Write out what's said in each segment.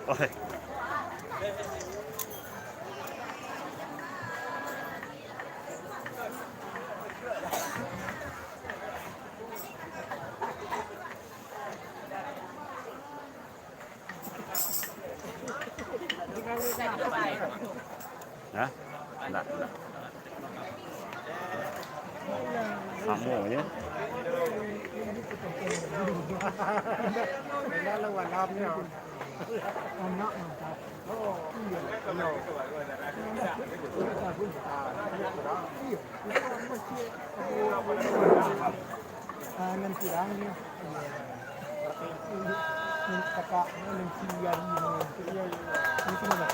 Oke. Hah? Enggak. Kamu ya? Nanti langit, kakak nanti yang ini, itu mana?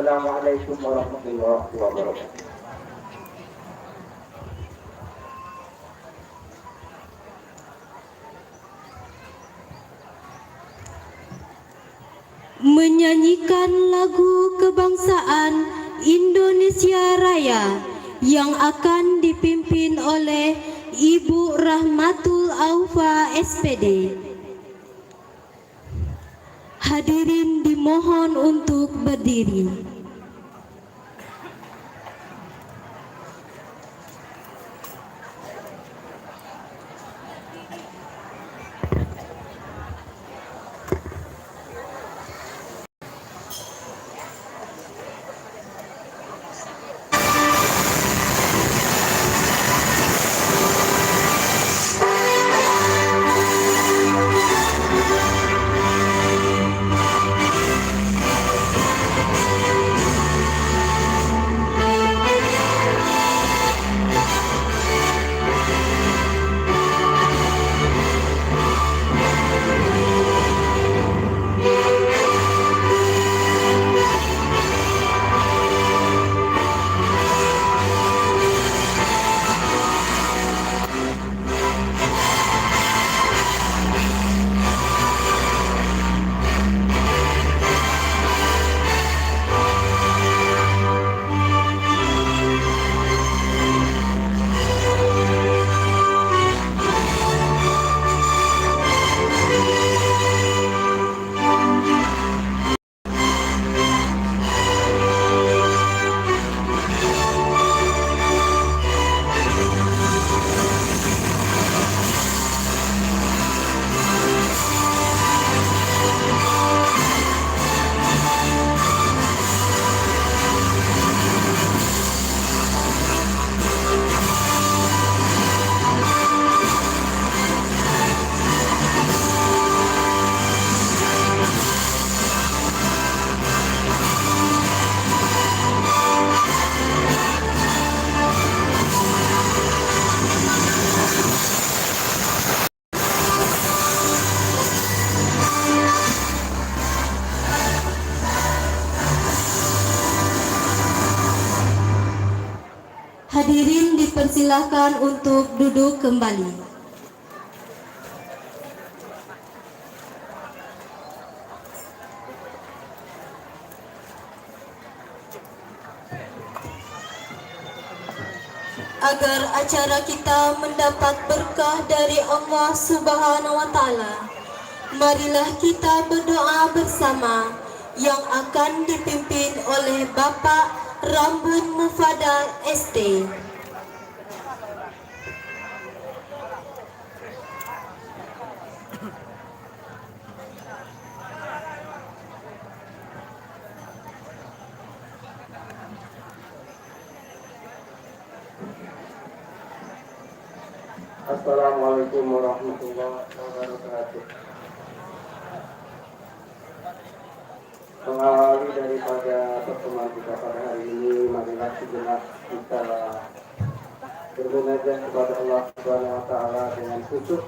Assalamualaikum warahmatullahi wabarakatuh. menyanyikan lagu kebangsaan Indonesia Raya yang akan dipimpin oleh Ibu Rahmatul Aufa SPD. Hadirin dimohon untuk berdiri. Hadirin dipersilahkan untuk duduk kembali. Agar acara kita mendapat berkah dari Allah Subhanahu wa Ta'ala, marilah kita berdoa bersama yang akan dipimpin oleh Bapak Rambun Mufadal ST. Assalamualaikum warahmatullahi wabarakatuh. Mengawali daripada pertemuan kita pada hari ini, marilah sejenak kita bermunajat kepada Allah Subhanahu wa Ta'ala dengan khusyuk,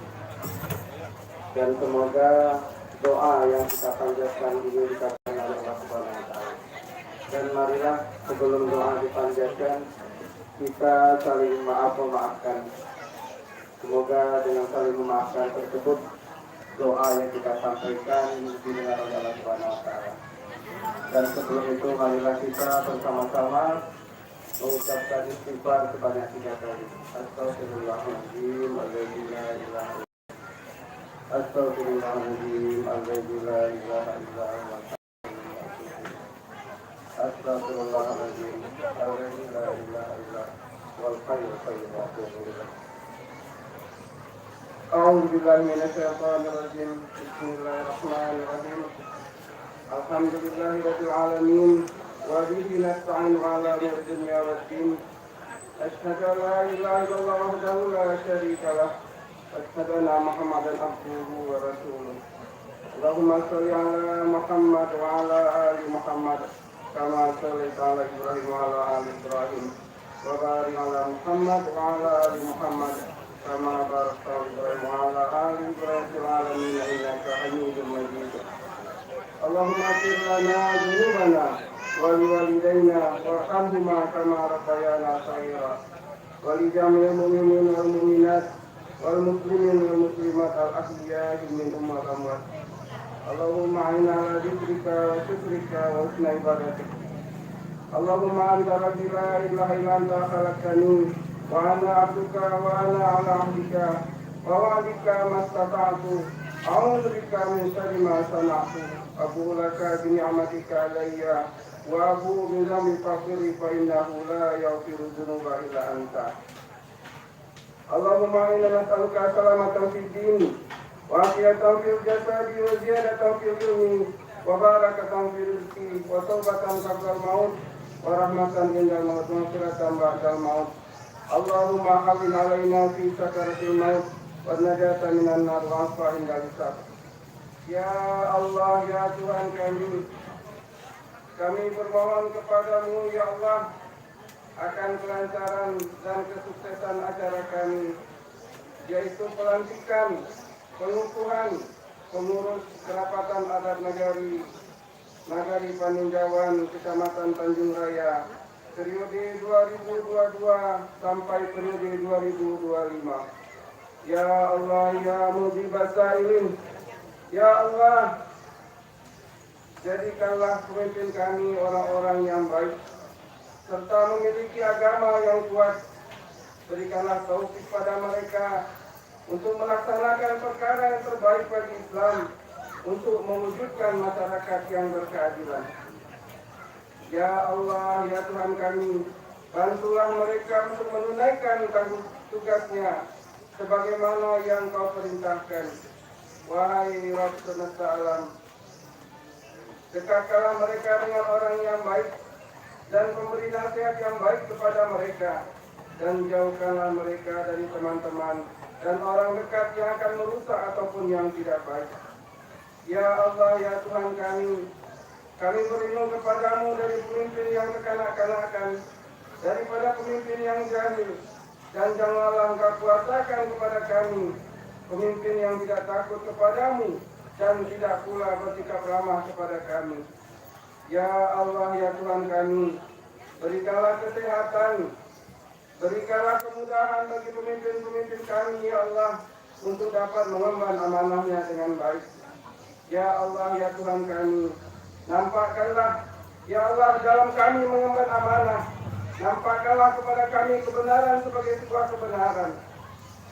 dan semoga doa yang kita panjatkan ini dikabulkan oleh Allah Subhanahu wa Ta'ala. Dan marilah sebelum doa dipanjatkan, kita saling memaafkan. Semoga dengan saling memaafkan tersebut, doa yang kita sampaikan didengar oleh Allah Subhanahu wa Ta'ala. Dan sebelum itu, marilah kita bersama-sama mengucapkan istighfar sebanyak 3 kali. Astagfirullahaladzim, alhamdulillah, astagfirullahaladzim, alhamdulillah, astagfirullahaladzim, alhamdulillah, wal khairul khairul. أعوذ بالله من الشيطان الرجيم. بسم الله الرحمن الرحيم. الحمد لله رب العالمين وبه نستعين على أمور الدنيا والدين. أشهد أن لا إله إلا الله وحده لا شريك له وأشهد أن محمدا عبده ورسوله. اللهم صل على محمد وعلى آل محمد كما صليت على إبراهيم وعلى آل إبراهيم وبارك على محمد وعلى آل محمد كما باركت على إبراهيم وعلى آل إبراهيم في العالمين إنك حميد مجيد. اللهم اغفر لنا ذنوبنا ولوالدينا وارحمهما كما ربيانا صغيرا ولجميع المؤمنين والمؤمنات والمسلمين والمسلمات الأحياء منهم والأموات. اللهم أعنا على ذكرك وشكرك وحسن عبادتك. اللهم أنت ربي لا إله إلا أنت خلقتني وأنا عبدك وأنا على عهدك ووعدك ما استطعت أعوذ بك من شر ما صنعت أبوء لك بنعمتك علي وأبوء بذنبي فاغفر فإنه لا يغفر الذنوب إلا أنت. اللهم إنا نسألك سلامة في الدين وعافية في الجسد وزيادة في العلم وبركة في الرزق وتوبة قبل الموت ورحمة عند الموت ومغفرة بعد الموت. اللهم حفظ علينا في سكرة الموت والنجاة من النار وعفو عند الحساب. Ya Allah, ya Tuhan kami bermohon kepadamu ya Allah akan kelancaran dan kesuksesan acara kami, yaitu pelantikan, pengukuhan pengurus kerapatan adat Nagari Paninjauan Kecamatan Tanjung Raya periode 2022 sampai periode 2025. Ya Allah, ya mujibas sa'ilin, ya Allah, jadikanlah pemimpin kami orang-orang yang baik serta memiliki agama yang kuat. Berikanlah taufik pada mereka untuk melaksanakan perkara yang terbaik bagi Islam, untuk mewujudkan masyarakat yang berkeadilan. Ya Allah, ya Tuhan kami, bantulah mereka untuk menunaikan tugasnya sebagaimana yang Kau perintahkan. Wahai Rabb semesta alam, dekatkanlah mereka dengan orang yang baik dan memberi nasihat yang baik kepada mereka, dan jauhkanlah mereka dari teman-teman dan orang dekat yang akan merusak ataupun yang tidak baik. Ya Allah, ya Tuhan kami berlindung kepadamu dari pemimpin yang kekanak-kanakan, daripada pemimpin yang jahil, dan janganlah Engkau kuasakan kepada kami pemimpin yang tidak takut kepadamu dan tidak pula bersikap ramah kepada kami. Ya Allah, ya Tuhan kami, berikanlah kesehatan, berikanlah kemudahan bagi pemimpin-pemimpin kami, ya Allah, untuk dapat mengemban amanahnya dengan baik. Ya Allah, ya Tuhan kami, nampakkanlah, ya Allah, dalam kami mengemban amanah, nampakkanlah kepada kami kebenaran sebagai sebuah kebenaran,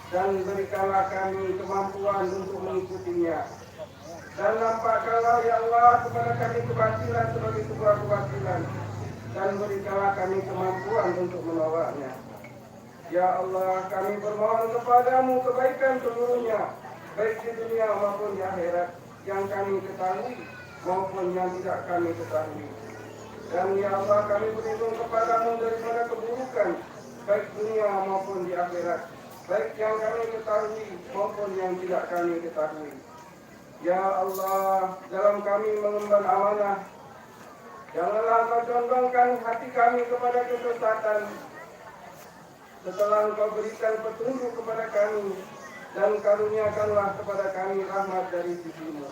dan berikanlah kami kemampuan untuk mengikutinya. Dan nampakkanlah, ya Allah, kepada kami kebatilan sebagai sebuah kebatilan, dan berikanlah kami kemampuan untuk menolaknya. Ya Allah, kami bermohon kepadamu kebaikan seluruhnya, baik di dunia maupun di akhirat, yang kami ketahui maupun yang tidak kami ketahui. Dan ya Allah, kami berlindung kepadamu daripada keburukan, baik dunia maupun di akhirat, baik yang kami ketahui maupun yang tidak kami ketahui. Ya Allah, dalam kami mengemban amanah, janganlah Engkau condongkan hati kami kepada kesesatan, setelah Engkau berikan petunjuk kepada kami, dan karuniakanlah kepada kami rahmat dari sisi-Mu.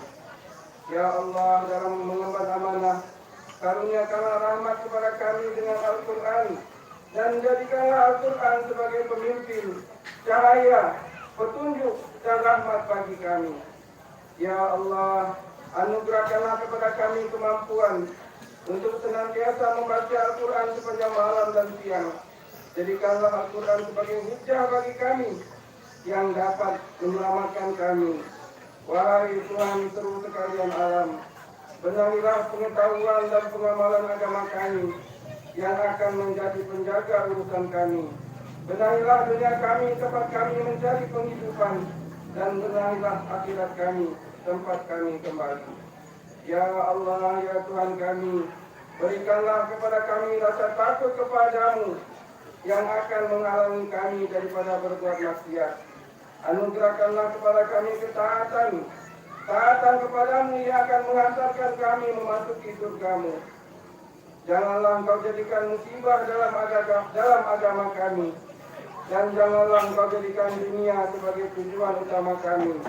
Ya Allah, dalam mengemban amanah, karuniakanlah rahmat kepada kami dengan Al-Quran, dan jadikanlah Al-Quran sebagai pemimpin, cahaya, petunjuk, dan rahmat bagi kami. Ya Allah, anugerahkanlah kepada kami kemampuan untuk senantiasa membaca Al-Quran sepanjang malam dan siang. Jadikanlah Al-Quran sebagai hujah bagi kami yang dapat menyelamatkan kami. Wahai Tuhan seluruh sekalian alam, benahilah pengetahuan dan pengamalan agama kami yang akan menjadi penjaga urusan kami. Benahilah dunia kami tempat kami mencari penghidupan, dan benahilah akhirat kami tempat kami kembali. Ya Allah, ya Tuhan kami, berikanlah kepada kami rasa takut kepadamu yang akan menghalangi kami daripada berbuat maksiat. Anugerahkanlah kepada kami ketaatan kepadamu yang akan mengantarkan kami memasuki surgamu. Janganlah Engkau jadikan musibah dalam agama kami, dan janganlah Engkau jadikan dunia sebagai tujuan utama kami,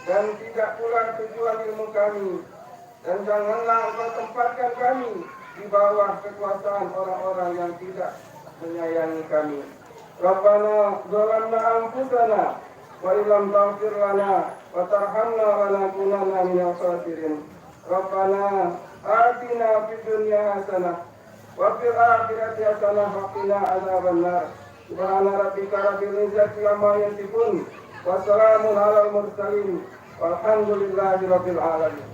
dan tidak pula tujuan ilmu kami, dan janganlah Engkau tempatkan kami di bawah kekuasaan orang-orang yang tidak menyayangi kami. Rabbana zalamna anfusana wa illam taghfir lana وترحمنا ولنكونن من الخاسرين. ربنا آتنا في الدنيا حسنة وفي الآخرة حسنة وقنا عذاب النار. سبحان ربك رب العزة عما يصفون وسلام على المرسلين والحمد لله رب العالمين.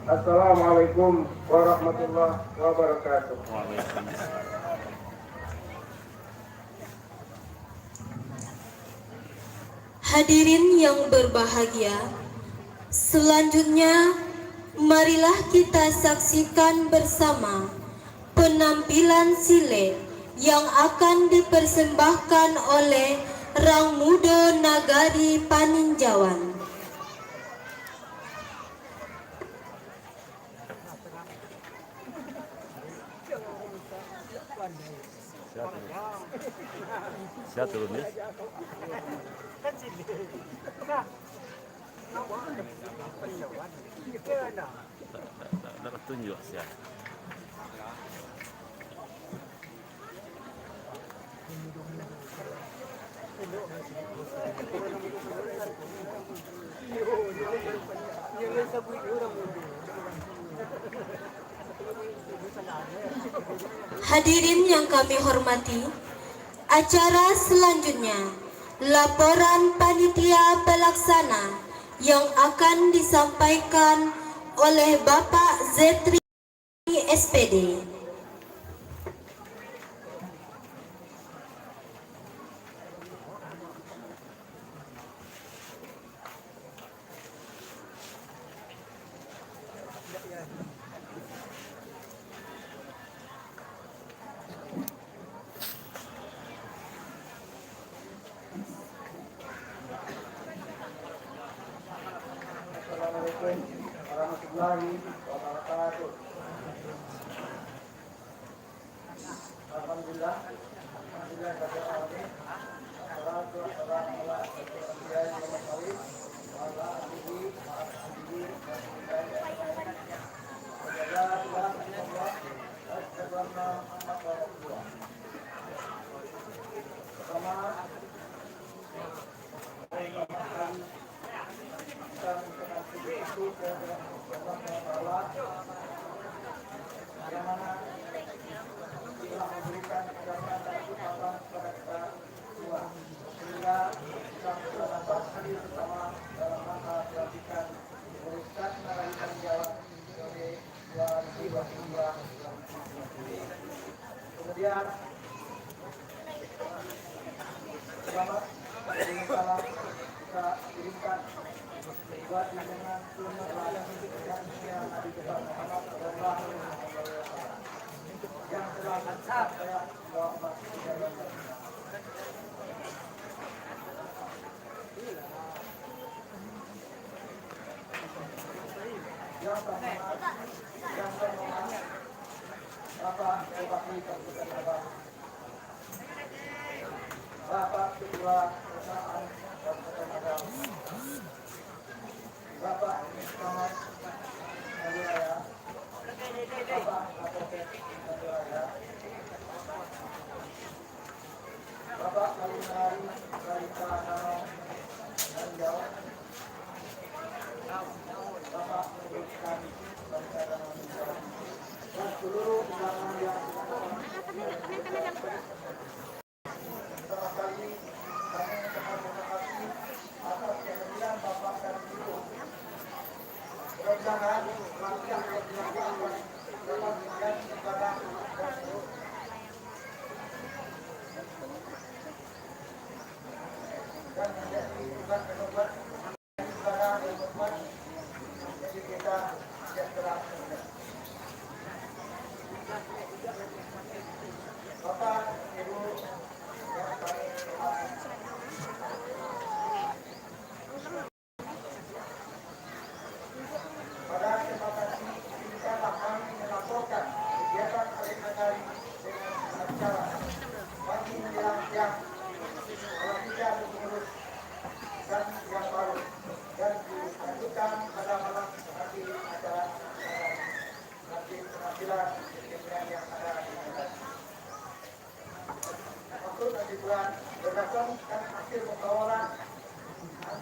Assalamualaikum warahmatullahi wabarakatuh. Waalaikumsalam. Hadirin yang berbahagia, selanjutnya marilah kita saksikan bersama penampilan silet yang akan dipersembahkan oleh Rang Muda Nagari Paninjauan. Siap turun ya. Tak tunjuk siap. Hadirin yang kami hormati, acara selanjutnya laporan panitia pelaksana yang akan disampaikan oleh Bapak Zetri SPD. Assalamualaikum warahmatullahi wabarakatuh. Alhamdulillah. Alhamdulillah rabbil alamin. Wassalatu wassalamu ala asyrofil anbiya'i wal mursalin wa ala alihi wa ashabihi wa kemudian selamat salam kita kirimkan buat junjungan sunnah yang Nabi kita Muhammad sallallahu alaihi wasallam yang telah saya wafat yang sama Bapak Bupati Kabupaten Lebak, Bapak Ketua Perusahaan Kabupaten Lebak, Bapak Camat Maduraya, Bapak Kapolsek Maduraya, Bapak Kalimari Barita Nano Nanjau, Bapak Pendidikan Bangsa dan Manusia, dan seluruh undangan yang pertama kali kami mengucapkan terima kasih atas kehadiran Bapak dan Ibu. Mudah-mudahan nanti akan dilakukan dapat menjadi ibadah dan menjadi tugas penugas ibadah yang berbuat jadi kita sejahtera. Bapak, Ibu, yang kami hormati, pada kesempatan ini izinkanlah kami melaporkan kegiatan hari-hari dengan acara pagi menjelang siang, kalau tidak pengurus dan yang baru, dan dilanjutkan pada malam nanti acara nanti penampilan yang ada di sana. Maksud dan tujuan berdasarkan hasil musyawarah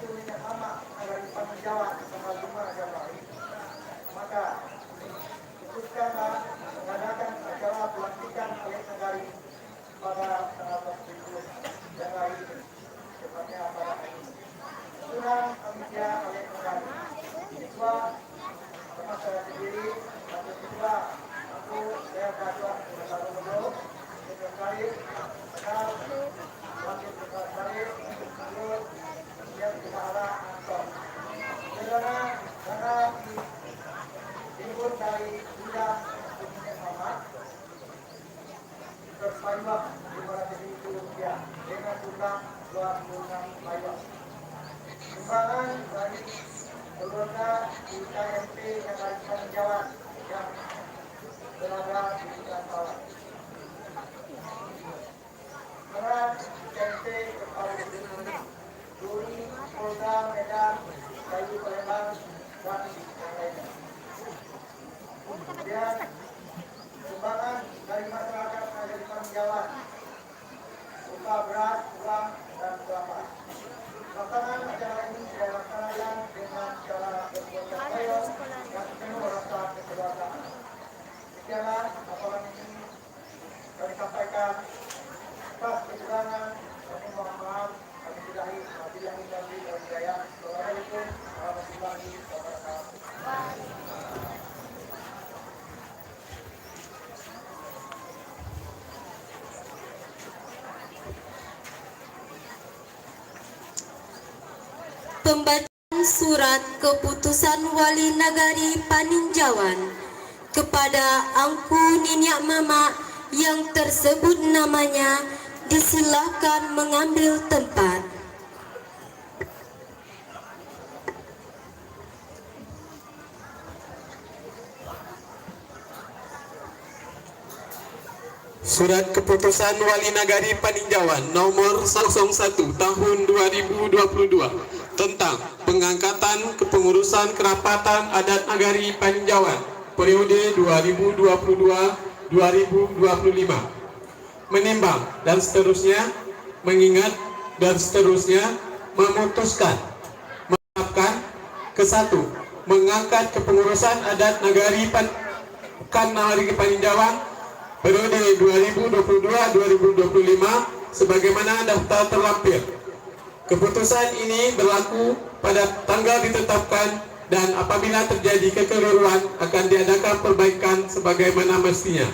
satu minyak mama dari Jawa tanggal 5 Januari, maka putuskanlah mengadakan acara pelantikan oleh negari pada tanggal 27 Januari tepatnya pada hari ini. Sunan Ampia oleh negari. Kedua, sama saya sendiri, satu kedua, aku saya Datuk Besar Mudo, Sekretaris, Sekal, Wakil Sekretaris, Gubernur, yang Bendahara Anton. Karena dihimpun dari Bidang Pemilihan Mama, terpayah Rp500.000 dengan jumlah 26 bayar. Sumbangan dari keluarga di KMP yang dari Jawa yang berada di Hutan Bawah. Para KMP Kepala Duri, Polda, Medan, Kayu Palembang, dan yang lainnya. Kemudian sumbangan dari masyarakat yang ada di Jawa, berupa beras, uang, dan kelapa. Pelaksanaan acara ini dilaksanakan dengan cara bergotong royong dan penuh rasa kekeluargaan. Demikianlah laporan ini kami sampaikan. Atas kekurangan kami mohon maaf. Kami sudahi. Wabillahi taufiq wal hidayah. Wassalamualaikum warahmatullahi wabarakatuh. Pembacaan surat keputusan Wali Nagari Paninjauan kepada Angku Niniak Mama yang tersebut namanya disilahkan mengambil tempat. Surat Keputusan Wali Nagari Paninjauan nomor 01 tahun 2022 tentang pengangkatan kepengurusan kerapatan adat Nagari Paninjauan periode 2022-2025, menimbang dan seterusnya, mengingat dan seterusnya, memutuskan menetapkan ke-1 mengangkat kepengurusan adat Nagari Paninjauan periode 2022-2025 sebagaimana daftar terlampir. Keputusan ini berlaku pada tanggal ditetapkan dan apabila terjadi kekeliruan akan diadakan perbaikan sebagaimana mestinya.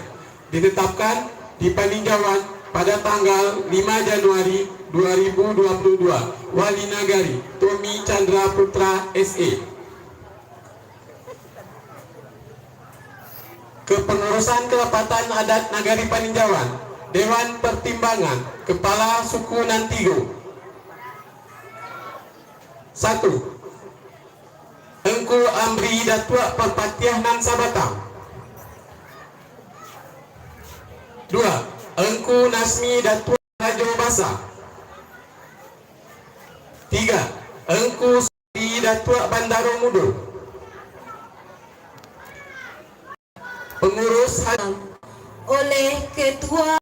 Ditetapkan di Paninjauan pada tanggal 5 Januari 2022. Wali Nagari Tommy Chandra Putra SE. Kepengurusan Kerapatan Adat Nagari Paninjauan, Dewan Pertimbangan Kepala Suku Nantigo. 1. Engku Amri Datuk Perpatiah Nan Sabatang. 2. Engku Nasmi Datuk Rajo Basa. 3. Engku Sri Datuk Bandaro Mudo. Pengurus Oleh Ketua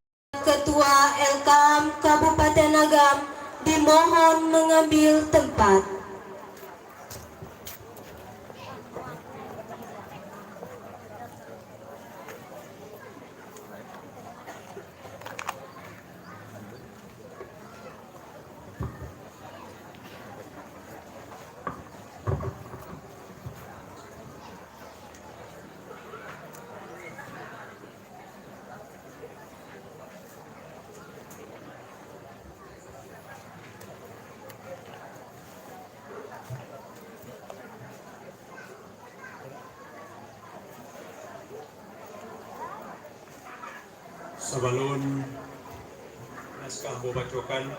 LKAM Kabupaten Agam dimohon mengambil tempat. Sebelum naskah Abo bacakan,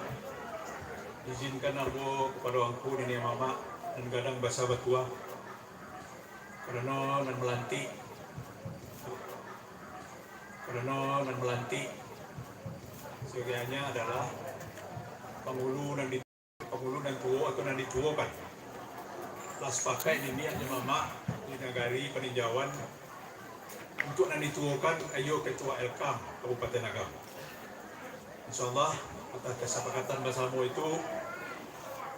izinkan Abo kepada Angku Niniak Mama dan Gadang Basa Batua karena nan melantik sebenarnya adalah pengulu dan tuo atau nan dituokan. Las pakai Niniak Mama di Nagari Paninjauan untuk nanti dituokan ayo Ketua LKAM Kabupaten Agam. InsyaAllah atas kesepakatan bersama itu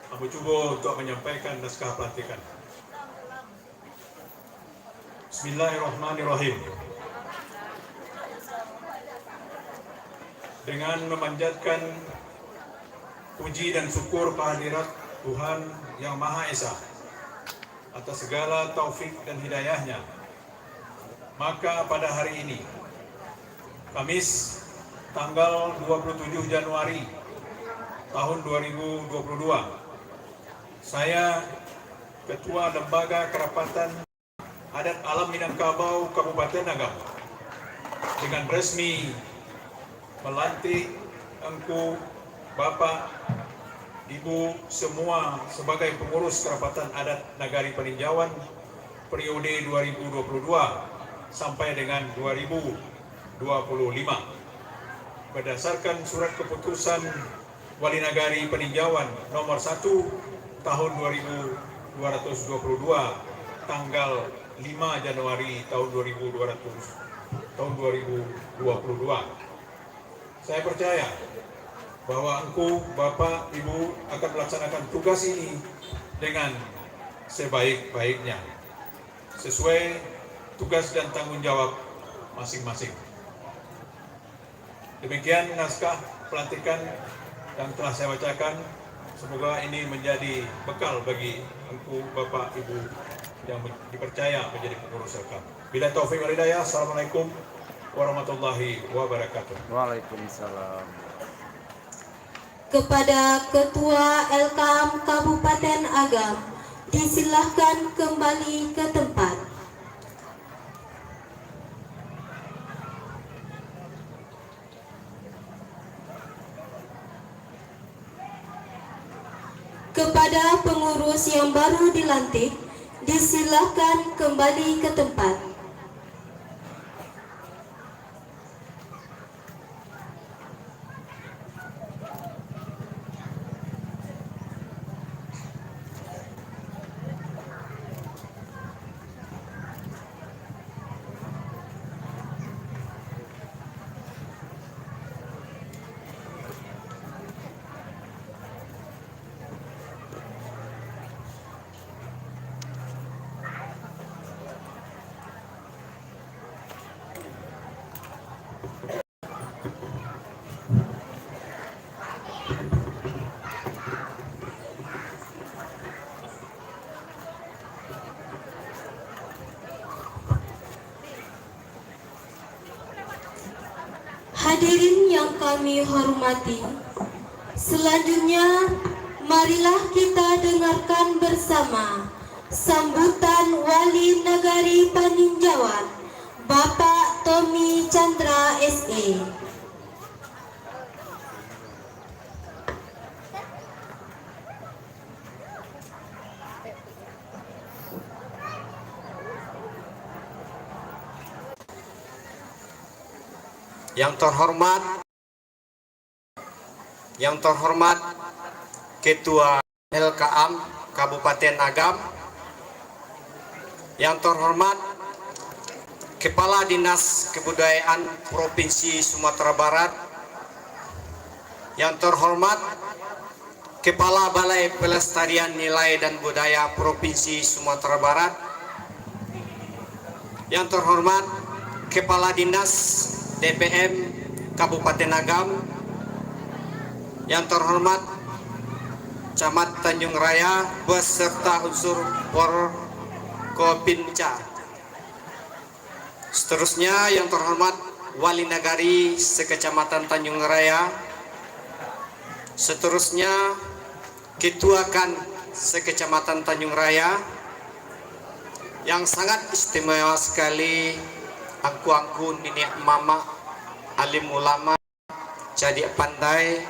Ambo coba untuk menyampaikan naskah pelantikan. Bismillahirrahmanirrahim. Dengan memanjatkan puji dan syukur kehadirat Tuhan Yang Maha Esa atas segala taufik dan hidayahnya, maka pada hari ini, Kamis tanggal 27 Januari tahun 2022, saya Ketua Lembaga Kerapatan Adat Alam Minangkabau Kabupaten Agam dengan resmi melantik engkau Bapak, Ibu semua sebagai pengurus Kerapatan Adat Nagari Peninjauan periode 2022 sampai dengan 2025 berdasarkan surat keputusan Wali Nagari Peninjauan nomor 1 tahun 2222 tanggal 5 Januari tahun 2022. Saya percaya bahwa engkau Bapak Ibu akan melaksanakan tugas ini dengan sebaik-baiknya sesuai tugas dan tanggung jawab masing-masing. Demikian naskah pelantikan yang telah saya bacakan. Semoga ini menjadi bekal bagi engkau Bapak Ibu yang dipercaya menjadi pengurus Elkam. Bila taufik wal hidayah. Assalamualaikum warahmatullahi wabarakatuh. Waalaikumsalam. Kepada Ketua Elkam Kabupaten Agam, disilahkan kembali ke tempat. Kepada pengurus yang baru dilantik, disilahkan kembali ke tempat. Hadirin yang kami hormati, selanjutnya marilah kita dengarkan bersama sambutan Wali Nagari Peninjauan, Bapak Tommy Chandra SE. Yang terhormat Ketua LKAM Kabupaten Agam, yang terhormat Kepala Dinas Kebudayaan Provinsi Sumatera Barat, yang terhormat Kepala Balai Pelestarian Nilai dan Budaya Provinsi Sumatera Barat, yang terhormat Kepala Dinas DPM Kabupaten Agam, yang terhormat Camat Tanjung Raya beserta unsur Forkopimda. Seterusnya yang terhormat Wali Nagari sekecamatan Tanjung Raya. Seterusnya Ketua Kan sekecamatan Tanjung Raya. Yang sangat istimewa sekali angku-angku nenek mama, alim ulama, jadi pandai,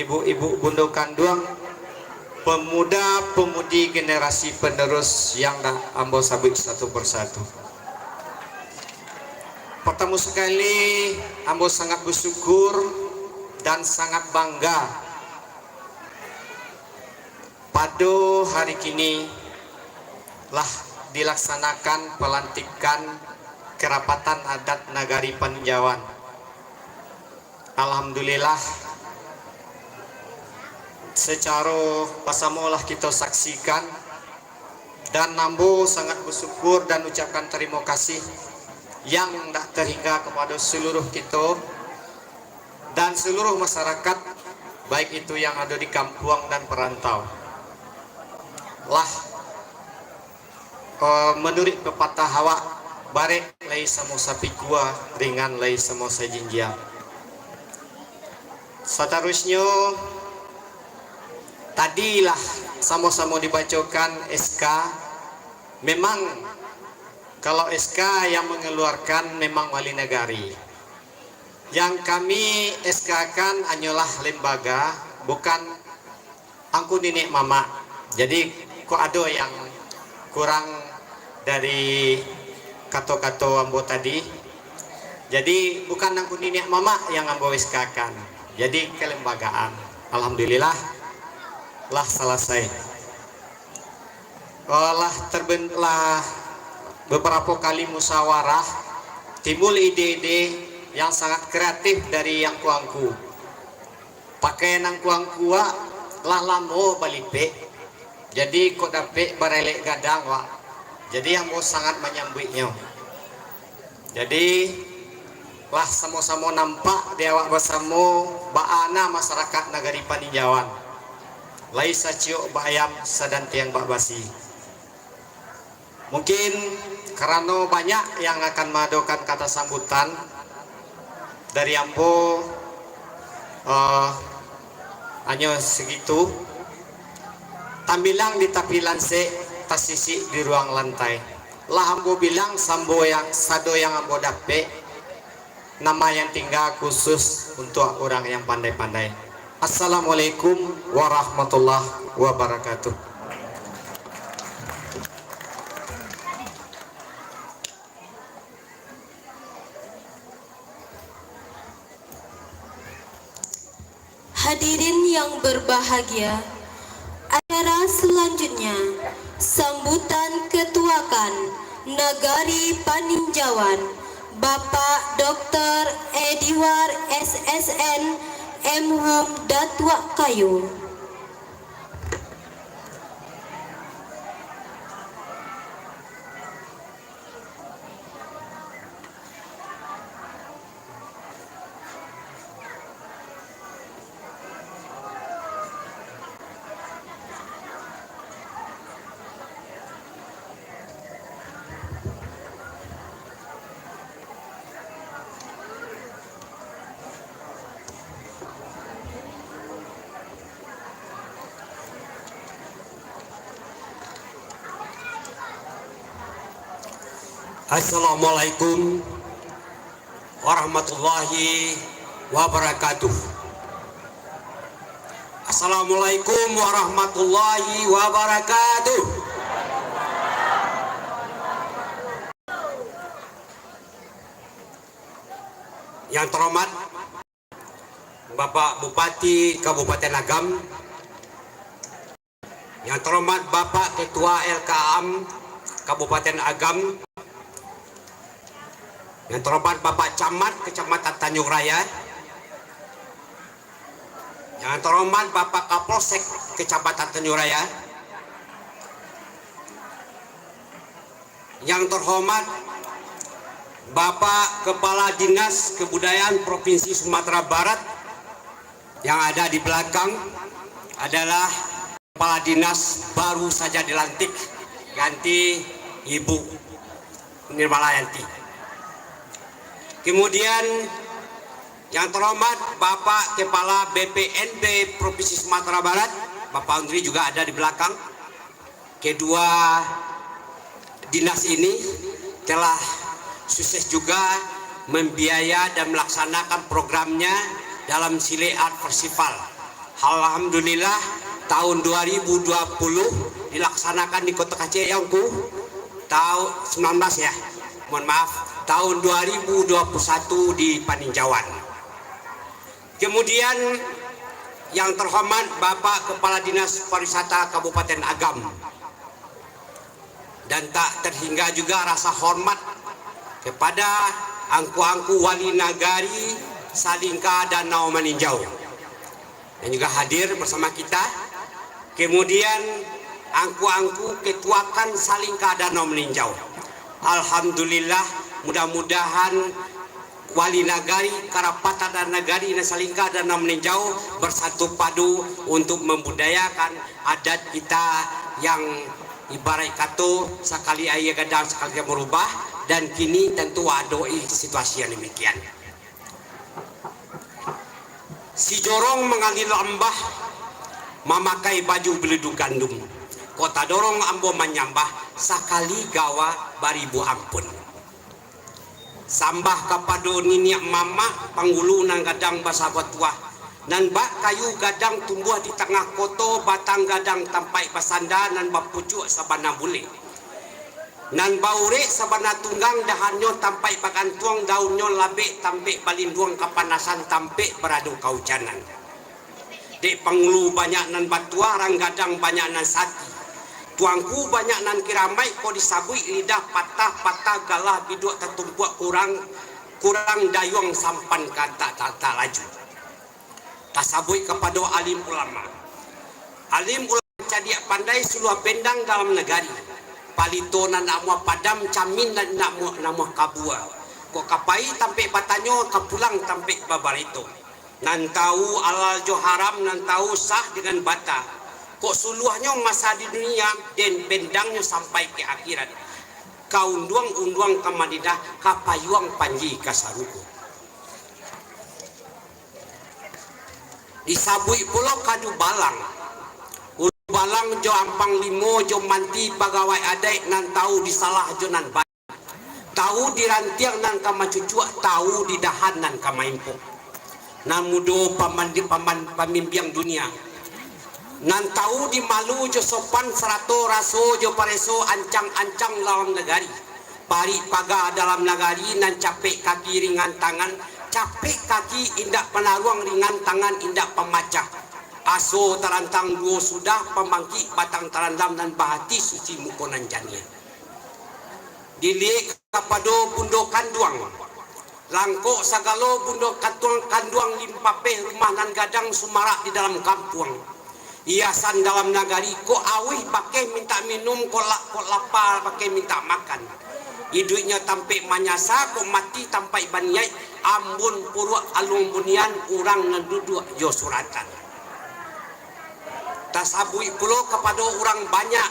ibu-ibu bundo kandung, pemuda-pemudi generasi penerus yang dah ambo sabik satu persatu. Pertama sekali ambo sangat bersyukur dan sangat bangga pada hari kini lah dilaksanakan pelantikan Kerapatan Adat Nagari Peninjauan. Alhamdulillah secara pasamolah kita saksikan dan nambo sangat bersyukur dan ucapkan terima kasih yang tak terhingga kepada seluruh kita dan seluruh masyarakat, baik itu yang ada di kampung dan perantau. Lah menurut pepatah Hawa, barek lai samo sapi gua, ringan lai samo sajinjia. Seterusnya tadilah sama-sama dibacakan SK. Memang kalau SK yang mengeluarkan memang wali negari. Yang kami SK-kan hanyalah lembaga, bukan angku nenek mama. Jadi kok ada yang kurang dari kata-kata ambo tadi. Jadi bukan angku nenek mama yang ambo SK-kan. Jadi kelembagaan. Alhamdulillah lah selesai. Terbentuklah beberapa kali musyawarah, timbul ide-ide yang sangat kreatif dari yang kuangku. Pakaian yang kuangku lah lamo balipe. Jadi kok dapet barelek gadang wak. Jadi yang mau sangat menyambutnya. Jadi lah sama-sama nampak di awak bersama baana masyarakat negari Paninjauan. Laisa ciok bayam sadan tiang bak basi. Mungkin karena banyak yang akan mengadakan kata sambutan dari ambo hanya segitu. Tambilang di tapilan se tasisi di ruang lantai. Lah ambo bilang sambo yang sado yang ambo dapet, nama yang tinggal khusus untuk orang yang pandai-pandai. Assalamualaikum warahmatullahi wabarakatuh. Hadirin yang berbahagia, acara selanjutnya sambutan ketuakan Nagari Paninjauan Bapak Dr. Edward SSN M.Hum Datua Kayu. Assalamualaikum warahmatullahi wabarakatuh. Assalamualaikum warahmatullahi wabarakatuh. Yang terhormat Bapak Bupati Kabupaten Agam, yang terhormat Bapak Ketua LKAM Kabupaten Agam, yang terhormat Bapak Camat Kecamatan Tanjung Raya, yang terhormat Bapak Kapolsek Kecamatan Tanjung Raya, yang terhormat Bapak Kepala Dinas Kebudayaan Provinsi Sumatera Barat, yang ada di belakang adalah Kepala Dinas baru saja dilantik, ganti Ibu Nirmalayanti. Kemudian yang terhormat Bapak Kepala BPNB Provinsi Sumatera Barat, Bapak Andri juga ada di belakang. Kedua dinas ini telah sukses juga membiaya dan melaksanakan programnya dalam Sile Art Festival. Alhamdulillah tahun 2020 dilaksanakan di Kota Aceh Yangku tahun 19 ya. Mohon maaf, tahun 2021 di Paninjauan. Kemudian yang terhormat Bapak Kepala Dinas Pariwisata Kabupaten Agam. Dan tak terhingga juga rasa hormat kepada angku-angku wali nagari Salingka Danau Maninjau. yang juga hadir bersama kita. Kemudian angku-angku ketuakan saling keadaan meninjau. Alhamdulillah, mudah-mudahan wali nagari, karapata dan nagari dan saling keadaan meninjau bersatu padu untuk membudayakan adat kita yang ibarat kata sekali ayah gadang sekali berubah, dan kini tentu adoi situasi yang demikian. Si jorong mengalir lembah memakai baju beleduk gandum, kota dorong ambo menyambah sakali gawa baribu ampun. Sambah kapado niniak mama panggulu nang gadang basa tua, nan bak kayu gadang tumbuh di tengah koto, batang gadang tampai basanda nan bapucuk sabana bule, nan baure sabana tunggang dahannya tampai bagantuang, daunnya labek tampek balinduang kapanasan tampek beradu kaucanan. Dek panggulu banyak nan batua, rang gadang banyak nan sati, tuangku banyak nan kiramai, ko disabui lidah patah-patah galah biduk tertumpuak kurang dayung sampan kata tak laju. Tasabui kepada alim ulama. Alim ulama cadiak pandai suluh bendang dalam negari. Palito nan namua padam camin dan namua kabua. Kok kapai tampe batanyo kapulang tampe babarito. Nan tahu alal jo haram, nan tahu sah dengan bata. Kok suluhnya masa di dunia dan bendangnya sampai ke akhirat. Kaunduang-unduang kamadidah kapayuang panji kasaruku. Disabui pulau kadu balang. Ulu balang jo ampang limo jo manti pegawai adai nan tahu disalah jo nan baik. Tahu dirantiang nan kama cucuak, tahu didahan nan kama impuk. Nan mudo pamimbiang dunia. Nan tahu di malu jo sopan serato raso jo pareso ancang-ancang dalam negari. Pari paga dalam negari nan capek kaki ringan tangan, capek kaki indak penaruang ringan tangan indak pemacak. Aso tarantang duo sudah pembangkit batang tarandam dan bahati suci mukonan jania. Dilik kapado bundo kanduang. Langkok sagalo bundo kanduang limpape rumah nan gadang sumarak di dalam kampung. Hiasan dalam nagari ko awih pakai minta minum, ko lapar pakai minta makan. Hidupnya tampai manyasa, ko mati tampai baniai, ambun puruk alung bunian urang nan duduk jo suratan. Tasabui pulo kepada orang banyak,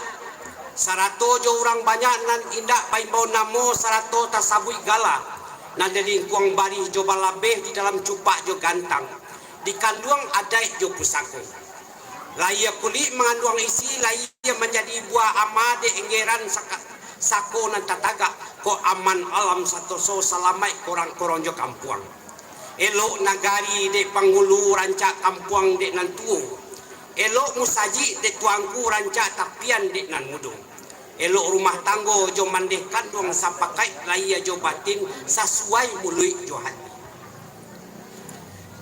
sarato jo orang banyak nan indak baimbau namo sarato tasabui gala. Nan jadi kuang bari jo balabeh di dalam cupak jo gantang. Di kanduang adai jo pusako. Laya kulit mengandung isi, laya menjadi buah amade enggeran sako nan tataga, ko aman alam satu so salamai korang-korang jo kampuang. Elok nagari de panggulu rancak kampuang de nan tuo. Elok musaji de tuangku rancak tapian de nan mudung. Elok rumah tanggo jo mandeh kandung sampakai laya jo batin sesuai mului jo hati.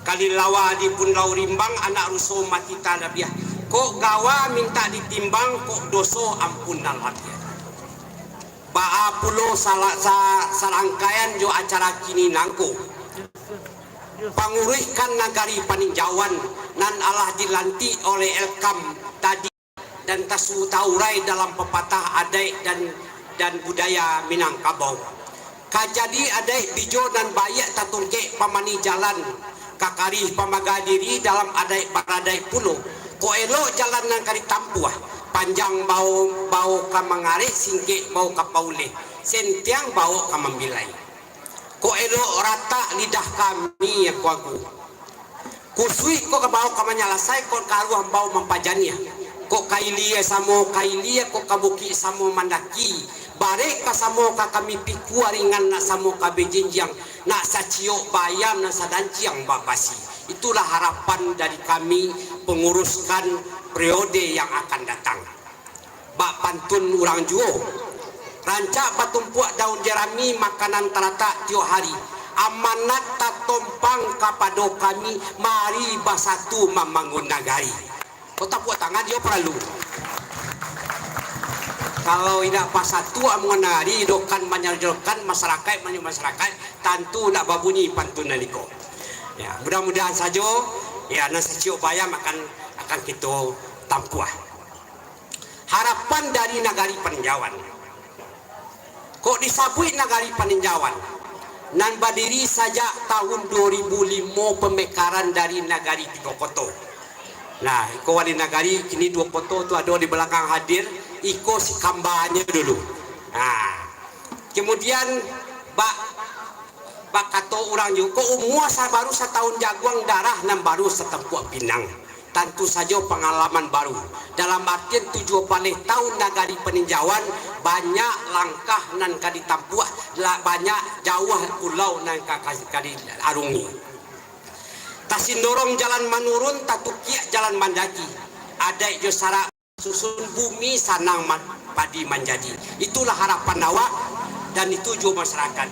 Kali lawa di Pulau Rimbang anak ruso mati tadabiah. Kok gawa minta ditimbang, kok doso ampun dan hati. Baa pulo sarangkaian jo acara kini nangko. Pangurihkan nagari paninjauan nan Allah dilanti oleh Elkam tadi dan tasu taurai dalam pepatah adai dan budaya Minangkabau. Kajadi adai bijo dan bayak tatungke pamani jalan. Kakari pamagadiri dalam adai paradai pulau. Ko elok jalan nang kari tampuah. Panjang bau kamangare singke bau kapaule. Sentiang bau kamambilai. Ko elok rata lidah kami ya kuaku. Kusui ko kabau kamanyalasai ko karuah bau mampajania. Ko kailia samo kailia ko kabuki samo mandaki. Barek ka samo ka kami pikua ringan na samo ka bejinjang na sacio bayam na sadanciang babasi. Itulah harapan dari kami penguruskan periode yang akan datang. Bak pantun urang juo. Rancak batumpuak daun jerami makanan terata tiap hari. Amanat tatompang kapado kami mari basatu membangun nagari. Kota buat tangan dia perlu. Kalau tidak pas satu amungan nagari dokan menyalurkan masyarakat tentu tidak babunyi pantun naliko. Ya, mudah-mudahan saja ya nan sacio bayam akan kita tampuah. Harapan dari nagari peninjauan. Kok disabui nagari peninjauan? Nan berdiri saja tahun 2005 pemekaran dari nagari Tiga Koto. Nah, iko wali nagari kini 2 foto tu ada di belakang hadir, iko si kambanya dulu. Nah, kemudian bak kato orang juga umur baru setahun jaguang darah nan baru setempuh Pinang. Tentu saja pengalaman baru. Dalam artian 7 paling tahun nagari peninjauan banyak langkah nan kadi tampuah, banyak jauh pulau nan kadi arungi. Tasindorong jalan menurun, tatukiak jalan mendaki. Ada jo syarat susun bumi sanang padi menjadi. Itulah harapan awak dan itu juga masyarakat.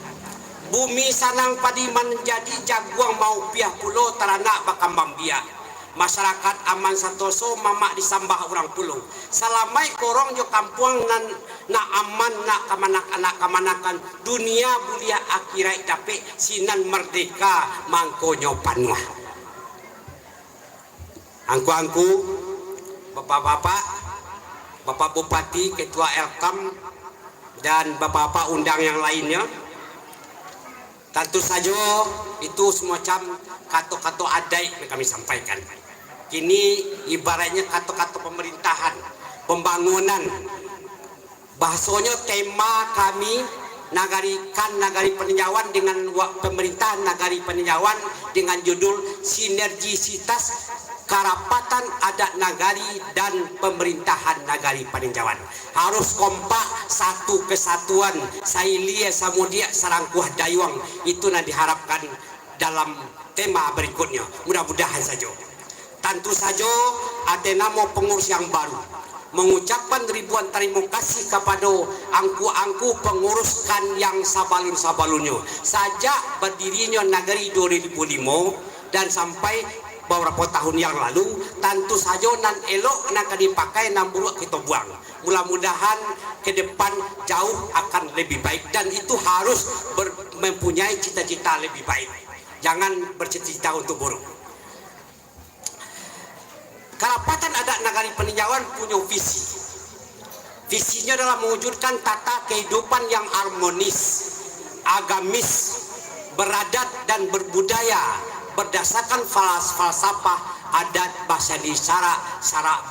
Bumi sanang padi menjadi jaguang mau piah pulau teranak bakambang biak. Masyarakat aman santoso mamak disambah orang pulau. Salamai korong jo kampung nan na aman na kamanakan dunia bulia akhirat tapi sinan merdeka mangkonyo panuah. Angku-angku, bapak-bapak, bapak bupati, ketua Elkam dan bapak-bapak undang yang lainnya. Tentu saja itu semacam kata-kata adai yang kami sampaikan. Kini ibaratnya kata-kata pemerintahan, pembangunan. Bahasanya tema kami nagari peninjauan dengan pemerintahan nagari peninjauan dengan judul sinergisitas karapatan adat nagari dan pemerintahan nagari peninjauan. Harus kompak, satu kesatuan, sailia samudia sarangkuah dayuang. Itu yang diharapkan dalam tema berikutnya. Mudah-mudahan saja. Tentu saja Athena mau pengurus yang baru mengucapkan ribuan terima kasih kepada angku-angku penguruskan yang sabalun-sabalunnya. Sejak berdirinya nagari 2005 dan sampai beberapa tahun yang lalu, tentu saja nan elok nak dipakai nan buruk kita buang. Mudah-mudahan ke depan jauh akan lebih baik dan itu harus mempunyai cita-cita lebih baik. Jangan bercita-cita untuk buruk. Karapatan adat nagari peninjauan punya visi. Visinya adalah mewujudkan tata kehidupan yang harmonis, agamis, beradat dan berbudaya berdasarkan falsafah adat basani sara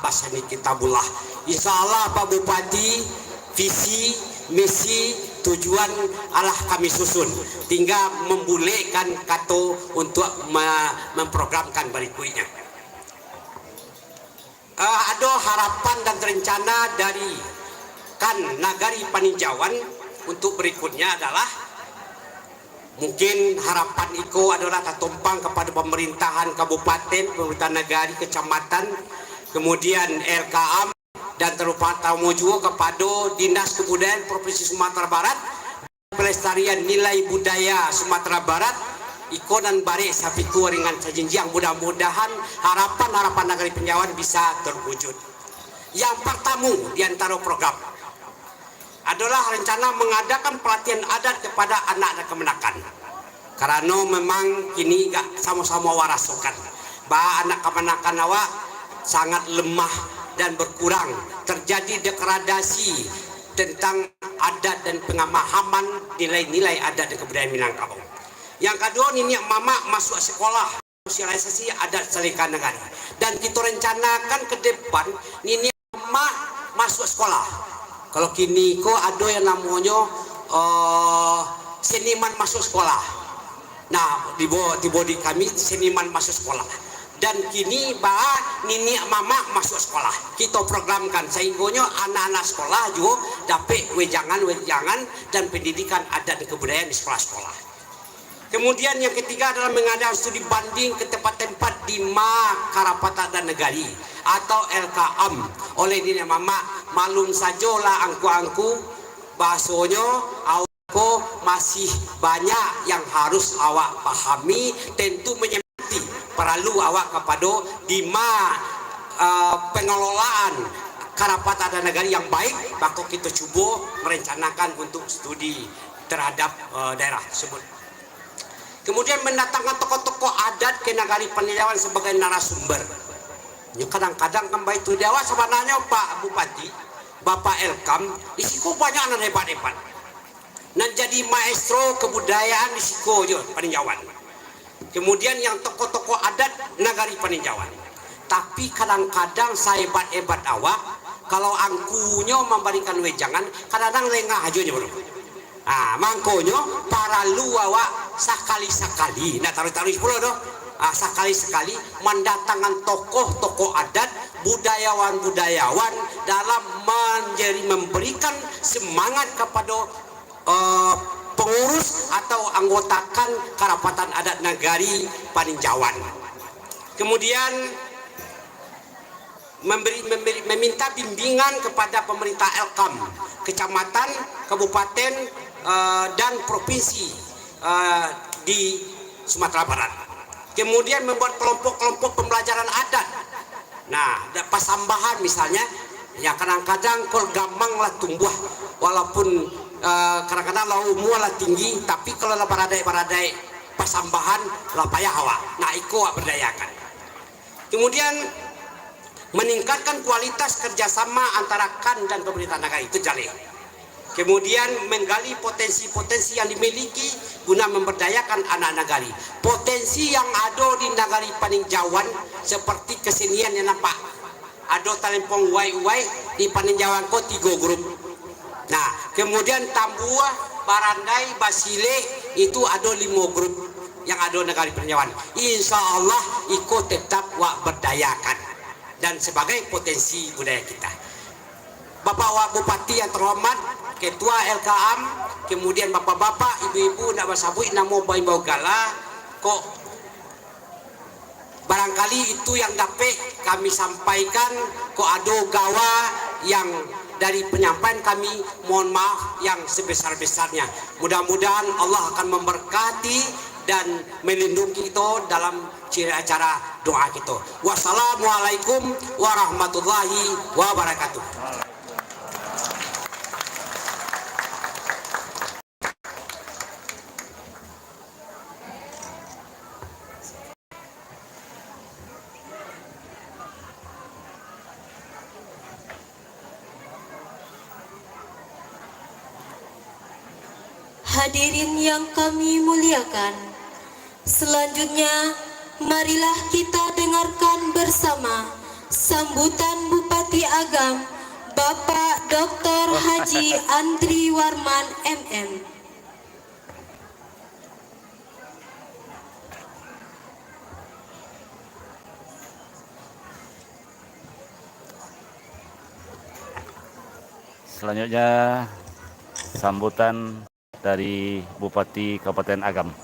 basani kitabullah. Insya Allah Pak Bupati, visi, misi, tujuan Allah kami susun. Tinggal membolehkan kato untuk memprogramkan berikutnya. Ada harapan dan rencana dari nagari peninjauan untuk berikutnya adalah mungkin harapan Iko adalah katumpang kepada pemerintahan kabupaten, pemerintahan nagari, kecamatan, kemudian LKM dan terutama juga kepada Dinas Kebudayaan Provinsi Sumatera Barat, Pelestarian Nilai Budaya Sumatera Barat, Iko dan Bare Sapiku ringan sajinjang. Mudah-mudahan harapan nagari peninjauan bisa terwujud. Yang pertama di antara program adalah rencana mengadakan pelatihan adat kepada anak dan kemenakan. Karena memang kini gak sama-sama warasokan. Bah anak kemenakan awak sangat lemah dan berkurang. Terjadi degradasi tentang adat dan pengamahaman nilai-nilai adat dan kebudayaan Minangkabau. Yang kedua, nini mama masuk sekolah sosialisasi adat Salikan Negara. Dan kita rencanakan ke depan nini mama masuk sekolah. Kalau kini kok ada yang namanya seniman masuk sekolah. Nah, di kami seniman masuk sekolah. Dan kini nini mama masuk sekolah. Kita programkan sehingga anak-anak sekolah juga dapat wejangan dan pendidikan adat dan kebudayaan di sekolah-sekolah. Kemudian yang ketiga adalah mengadakan studi banding ke tempat-tempat di Karapatan dan Negari atau LKM. Oleh ini mama malum sajalah angku-angku bahasanya aku masih banyak yang harus awak pahami, tentu menyemangati perlu awak kepada di pengelolaan Karapatan dan Negari yang baik. Maka kita coba merencanakan untuk studi terhadap daerah tersebut. Kemudian mendatangkan tokoh-tokoh adat ke ke Nagari Paninjauan sebagai narasumber. Ya, kadang-kadang kan baik itu Dewa sebenarnya Pak Bupati, Bapak Elkam, di siku banyak anak hebat-hebat. Dan jadi maestro kebudayaan di siku juga Paninjauan. Kemudian yang tokoh-tokoh adat Nagari Paninjauan. Tapi kadang-kadang sehebat-hebat awak, kalau angkunya memberikan wejangan, kadang-kadang lengah aja bro. Mangkonyo para luawa sekali-sekali, nah taruh-taruh 10 doh. Sekali-sekali mendatangkan tokoh-tokoh adat, budayawan-budayawan dalam memberikan semangat kepada pengurus atau anggotakan Kerapatan Adat Nagari Paninjauan. Kemudian meminta bimbingan kepada pemerintah Elkam, kecamatan, kabupaten, dan provinsi di Sumatera Barat. Kemudian membuat kelompok-kelompok pembelajaran adat. Nah, pasambahan misalnya, ya kadang-kadang kalau gampang lah tumbuh, walaupun kadang-kadang lah umur lah tinggi, tapi kalau lah paradai pasambahan lah payah hawa. Nah, iko berdayakan. Kemudian meningkatkan kualitas kerjasama antara KAN dan pemerintah negara itu jaleh. Kemudian menggali potensi-potensi yang dimiliki guna memberdayakan anak nagari. Potensi yang ada di Nagari Paninjauan seperti kesenian yang nampak. Ada talempong uai-uai di Paninjauan ko 3 grup. Nah, kemudian Tambua, Barandai, Basile itu ada 5 grup yang ada Nagari Paninjauan. Insya Allah ikut tetap wak berdayakan dan sebagai potensi budaya kita. Bapak Wak Bupati yang terhormat, Ketua LKM, kemudian bapak-bapak, ibu-ibu, nak basabui, namo bau gala, kok barangkali itu yang dapat kami sampaikan, kok ada gawa yang dari penyampaian kami, mohon maaf yang sebesar-besarnya. Mudah-mudahan Allah akan memberkati dan melindungi kita dalam acara doa kita. Wassalamualaikum warahmatullahi wabarakatuh. Hadirin yang kami muliakan, selanjutnya marilah kita dengarkan bersama sambutan Bupati Agam Bapak Dr. Haji Andri Warman MM. Selanjutnya sambutan dari Bupati Kabupaten Agam.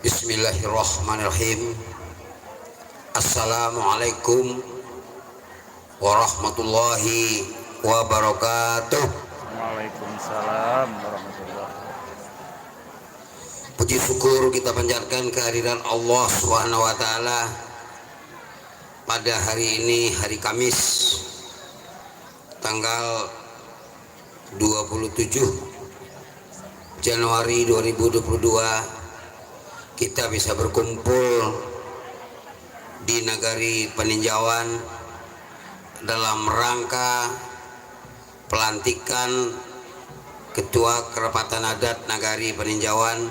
Bismillahirrahmanirrahim. Assalamualaikum warahmatullahi wabarakatuh. Waalaikumsalam warahmatullahi wabarakatuh. Puji syukur kita panjatkan kehadiran Allah Subhanahu wa taala pada hari ini, hari Kamis tanggal 27 Januari 2022, kita bisa berkumpul di Nagari Paninjauan dalam rangka pelantikan Ketua Kerapatan Adat Nagari Paninjauan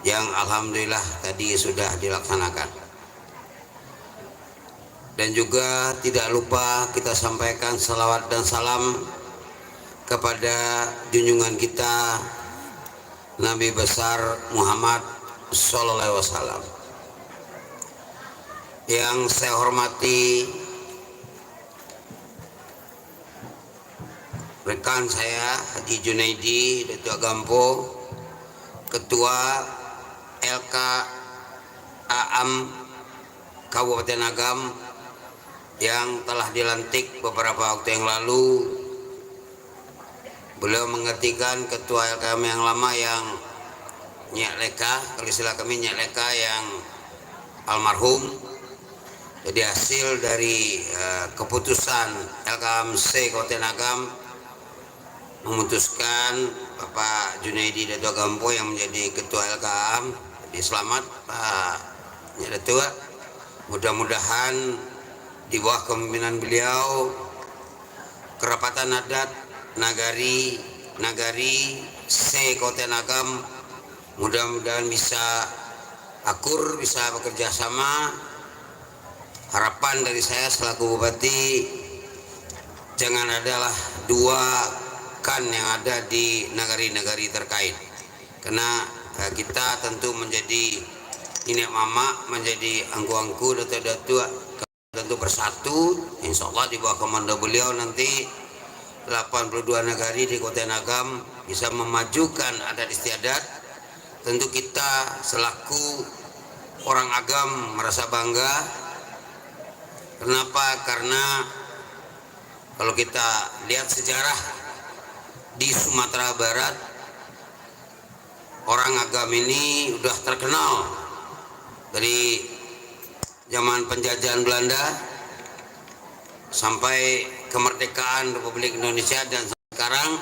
yang alhamdulillah tadi sudah dilaksanakan. Dan juga tidak lupa kita sampaikan salawat dan salam kepada junjungan kita Nabi besar Muhammad Sallallahu Alaihi Wasallam. Yang saya hormati rekan saya Haji Junaidi Datuk Agampo, Ketua LK AM Kabupaten Agam yang telah dilantik beberapa waktu yang lalu. Beliau menggantikan Ketua LKM yang lama yang Nyak Leka, kalau istilah kami Nyak Leka yang almarhum. Jadi hasil dari keputusan LKMC Kabupaten Agam memutuskan Bapak Junaidi Datuk Agampo yang menjadi Ketua LKM. Jadi selamat Pak Nyak Datuk. Mudah-mudahan di bawah kepemimpinan beliau kerapatan adat Nagari C Kabupaten Agam mudah-mudahan bisa akur, bisa bekerja sama. Harapan dari saya selaku Bupati, jangan adalah dua kan yang ada di nagari-nagari terkait, karena kita tentu menjadi nenek mama, menjadi angku-angku, datuk-datuk tentu bersatu. Insya Allah di bawah komando beliau nanti 82 nagari di Kabupaten Agam bisa memajukan adat istiadat. Tentu kita selaku orang Agam merasa bangga. Kenapa? Karena kalau kita lihat sejarah di Sumatera Barat, orang Agam ini sudah terkenal dari zaman penjajahan Belanda sampai kemerdekaan Republik Indonesia dan sekarang.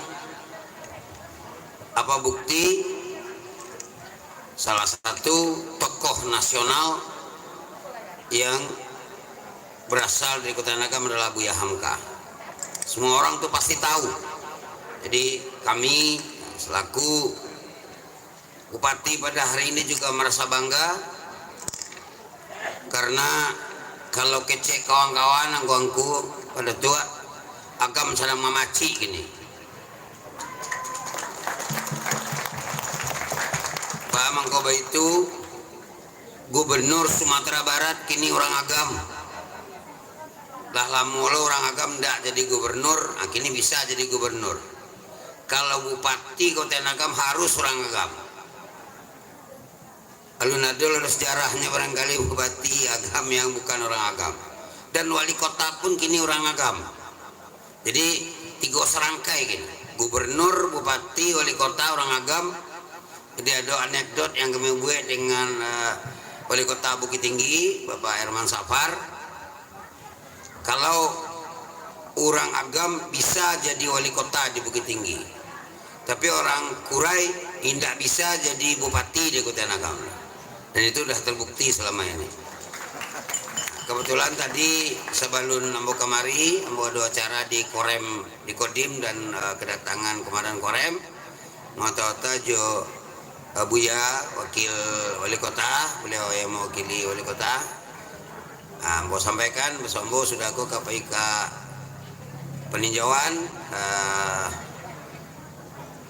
Apa bukti? Salah satu tokoh nasional yang berasal dari Kota Agam adalah Buya Hamka. Semua orang tuh pasti tahu. Jadi kami selaku Bupati pada hari ini juga merasa bangga, karena kalau kecek kawan-kawan angku-angku pada tua Agam sedang memaci gini. Pak Mangkoba itu Gubernur Sumatera Barat, kini orang Agam. Lah lamula orang Agam tidak jadi gubernur, kini bisa jadi gubernur. Kalau Bupati Kabupaten Agam harus orang Agam. Alun-alun ada sejarahnya barangkali Bupati Agam yang bukan orang Agam. Dan wali kota pun kini orang Agam. Jadi 3 serangkai gini. Gubernur, Bupati, wali kota orang Agam. Jadi ada anekdot yang kami buat dengan wali kota Bukit Tinggi, Bapak Herman Safar. Kalau orang Agam bisa jadi wali kota di Bukit Tinggi, tapi orang Kurai tidak bisa jadi bupati di Kabupaten Agam. Dan itu sudah terbukti selama ini. Kebetulan tadi sebelum ambo kemari, ambo ada acara di Korem, di Kodim, dan kedatangan Komandan Korem. Mata-mata jo Buya, wakil wali kota, beliau yang mewakili wali kota. Ambo sampaikan, Ambo sudah aku ke PIK peninjauan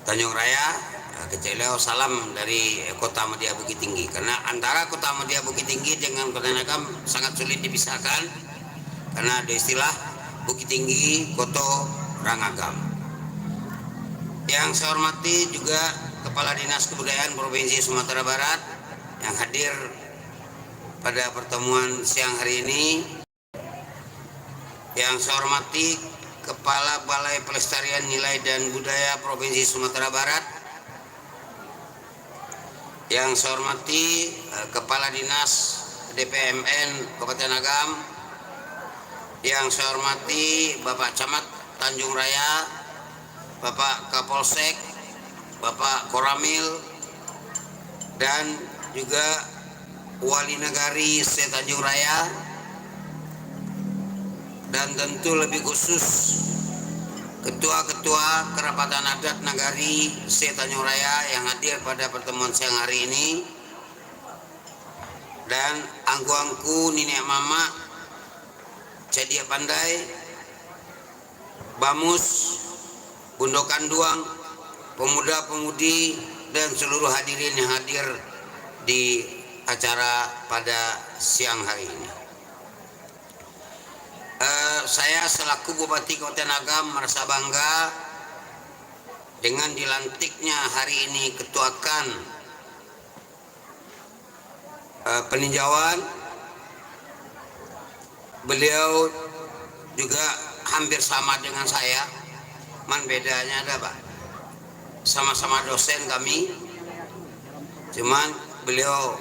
Tanjung Raya, kecilnya salam dari Kota Media Bukit Tinggi. Karena antara Kota Media Bukit Tinggi dengan Kota Agam sangat sulit dipisahkan, karena ada istilah Bukit Tinggi, Koto, Rangagam. Yang saya hormati juga Kepala Dinas Kebudayaan Provinsi Sumatera Barat yang hadir pada pertemuan siang hari ini. Yang saya hormati Kepala Balai Pelestarian Nilai dan Budaya Provinsi Sumatera Barat. Yang saya hormati Kepala Dinas DPMN Kabupaten Agam. Yang saya hormati Bapak Camat Tanjung Raya, Bapak Kapolsek, Bapak Koramil, dan juga Wali Nagari C Tanjung Raya, dan tentu lebih khusus ketua-ketua kerapatan adat Nagari C Tanjung Raya yang hadir pada pertemuan siang hari ini, dan angku-angku nenek mama, Cedia Pandai, Bamus, Bundokan Duang, pemuda-pemudi, dan seluruh hadirin yang hadir di acara pada siang hari ini. Saya selaku Bupati Kabupaten Agam merasa bangga dengan dilantiknya hari ini ketuakan peninjauan. Beliau juga hampir sama dengan saya, bedanya ada Pak, sama-sama dosen kami, cuman beliau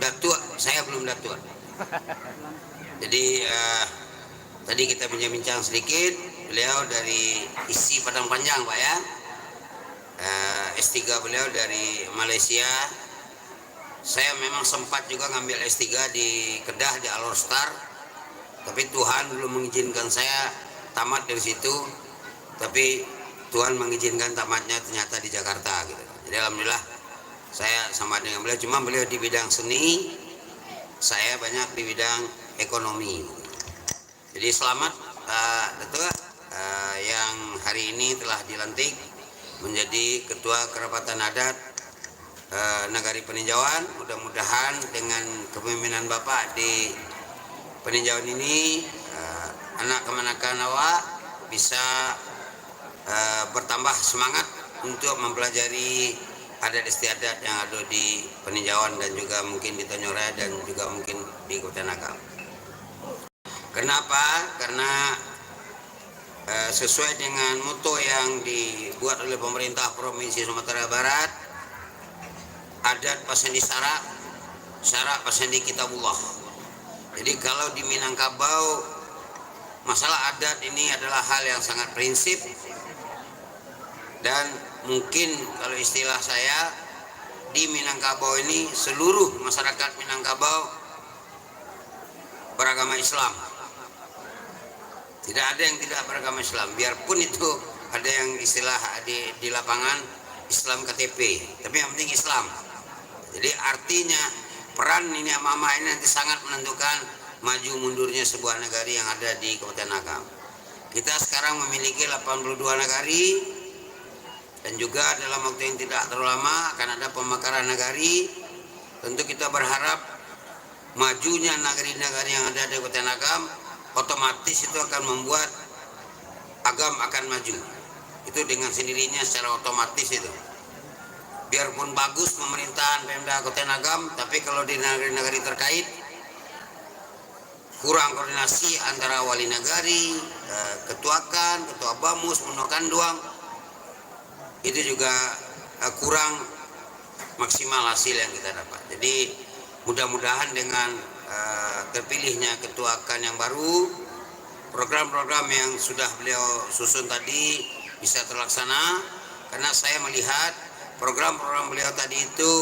datua, saya belum datua. Jadi tadi kita bincang-bincang sedikit, beliau dari ISI Padang Panjang Pak ya, S3 beliau dari Malaysia. Saya memang sempat juga ngambil S3 di Kedah di Alor Star, tapi Tuhan belum mengizinkan saya tamat dari situ. Tapi Tuhan mengizinkan tamatnya ternyata di Jakarta gitu. Jadi alhamdulillah saya sama dengan beliau, cuma beliau di bidang seni, saya banyak di bidang ekonomi. Jadi selamat Datuk yang hari ini telah dilantik menjadi Ketua Kerapatan Adat Nagari Peninjauan. Mudah-mudahan dengan kepemimpinan Bapak di peninjauan ini anak kemanakan awak bisa bertambah semangat untuk mempelajari adat istiadat yang ada di peninjauan dan juga mungkin di Tanjung Raya dan juga mungkin di Kabupaten Agam. Kenapa? Karena sesuai dengan moto yang dibuat oleh pemerintah Provinsi Sumatera Barat, adat pasendi syarak, syarak pasendi kitabullah. Jadi kalau di Minangkabau masalah adat ini adalah hal yang sangat prinsip, dan mungkin kalau istilah saya di Minangkabau ini seluruh masyarakat Minangkabau beragama Islam. Tidak ada yang tidak beragama Islam, biarpun itu ada yang istilah di lapangan Islam KTP, tapi yang penting Islam. Jadi artinya peran ini mama ini nanti sangat menentukan maju mundurnya sebuah negari yang ada di Kabupaten Agam. Kita sekarang memiliki 82 negari, dan juga dalam waktu yang tidak terlalu lama akan ada pemekaran negari. Tentu kita berharap majunya negari-negari yang ada di Kabupaten Agam otomatis itu akan membuat Agam akan maju. Itu dengan sendirinya secara otomatis itu. Biarpun bagus pemerintahan Pemda Kabupaten Agam, tapi kalau di negari-negari terkait kurang koordinasi antara wali negari, ketuakan, ketua Bamus, Munokan Doang, itu juga kurang maksimal hasil yang kita dapat. Jadi mudah-mudahan dengan terpilihnya ketuakan yang baru, program-program yang sudah beliau susun tadi bisa terlaksana, karena saya melihat program-program beliau tadi itu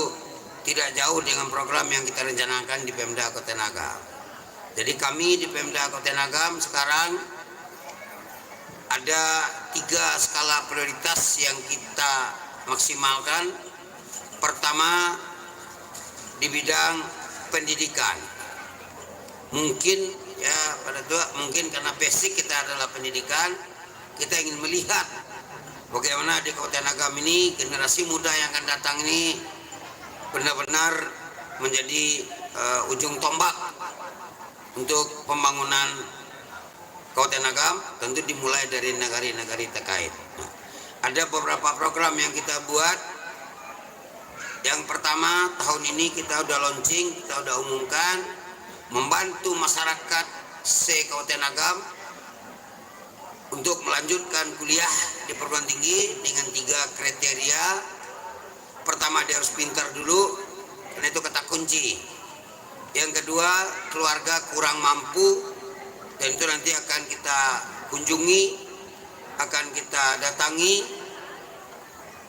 tidak jauh dengan program yang kita rencanakan di Pemda Kabupaten Agam. Jadi kami di Pemda Kabupaten Agam sekarang ada 3 skala prioritas yang kita maksimalkan. Pertama, di bidang pendidikan. Mungkin ya pada tua, mungkin karena basic kita adalah pendidikan, kita ingin melihat bagaimana di Kabupaten Agam ini generasi muda yang akan datang ini benar-benar menjadi ujung tombak untuk pembangunan Kabupaten Agam, tentu dimulai dari negari-negari terkait. Nah, ada beberapa program yang kita buat. Yang pertama, tahun ini kita udah launching, kita udah umumkan, membantu masyarakat se-Kabupaten Agam untuk melanjutkan kuliah di perguruan tinggi dengan 3 kriteria. Pertama, dia harus pintar dulu, karena itu kata kunci. Yang kedua, keluarga kurang mampu, dan itu nanti akan kita kunjungi, akan kita datangi,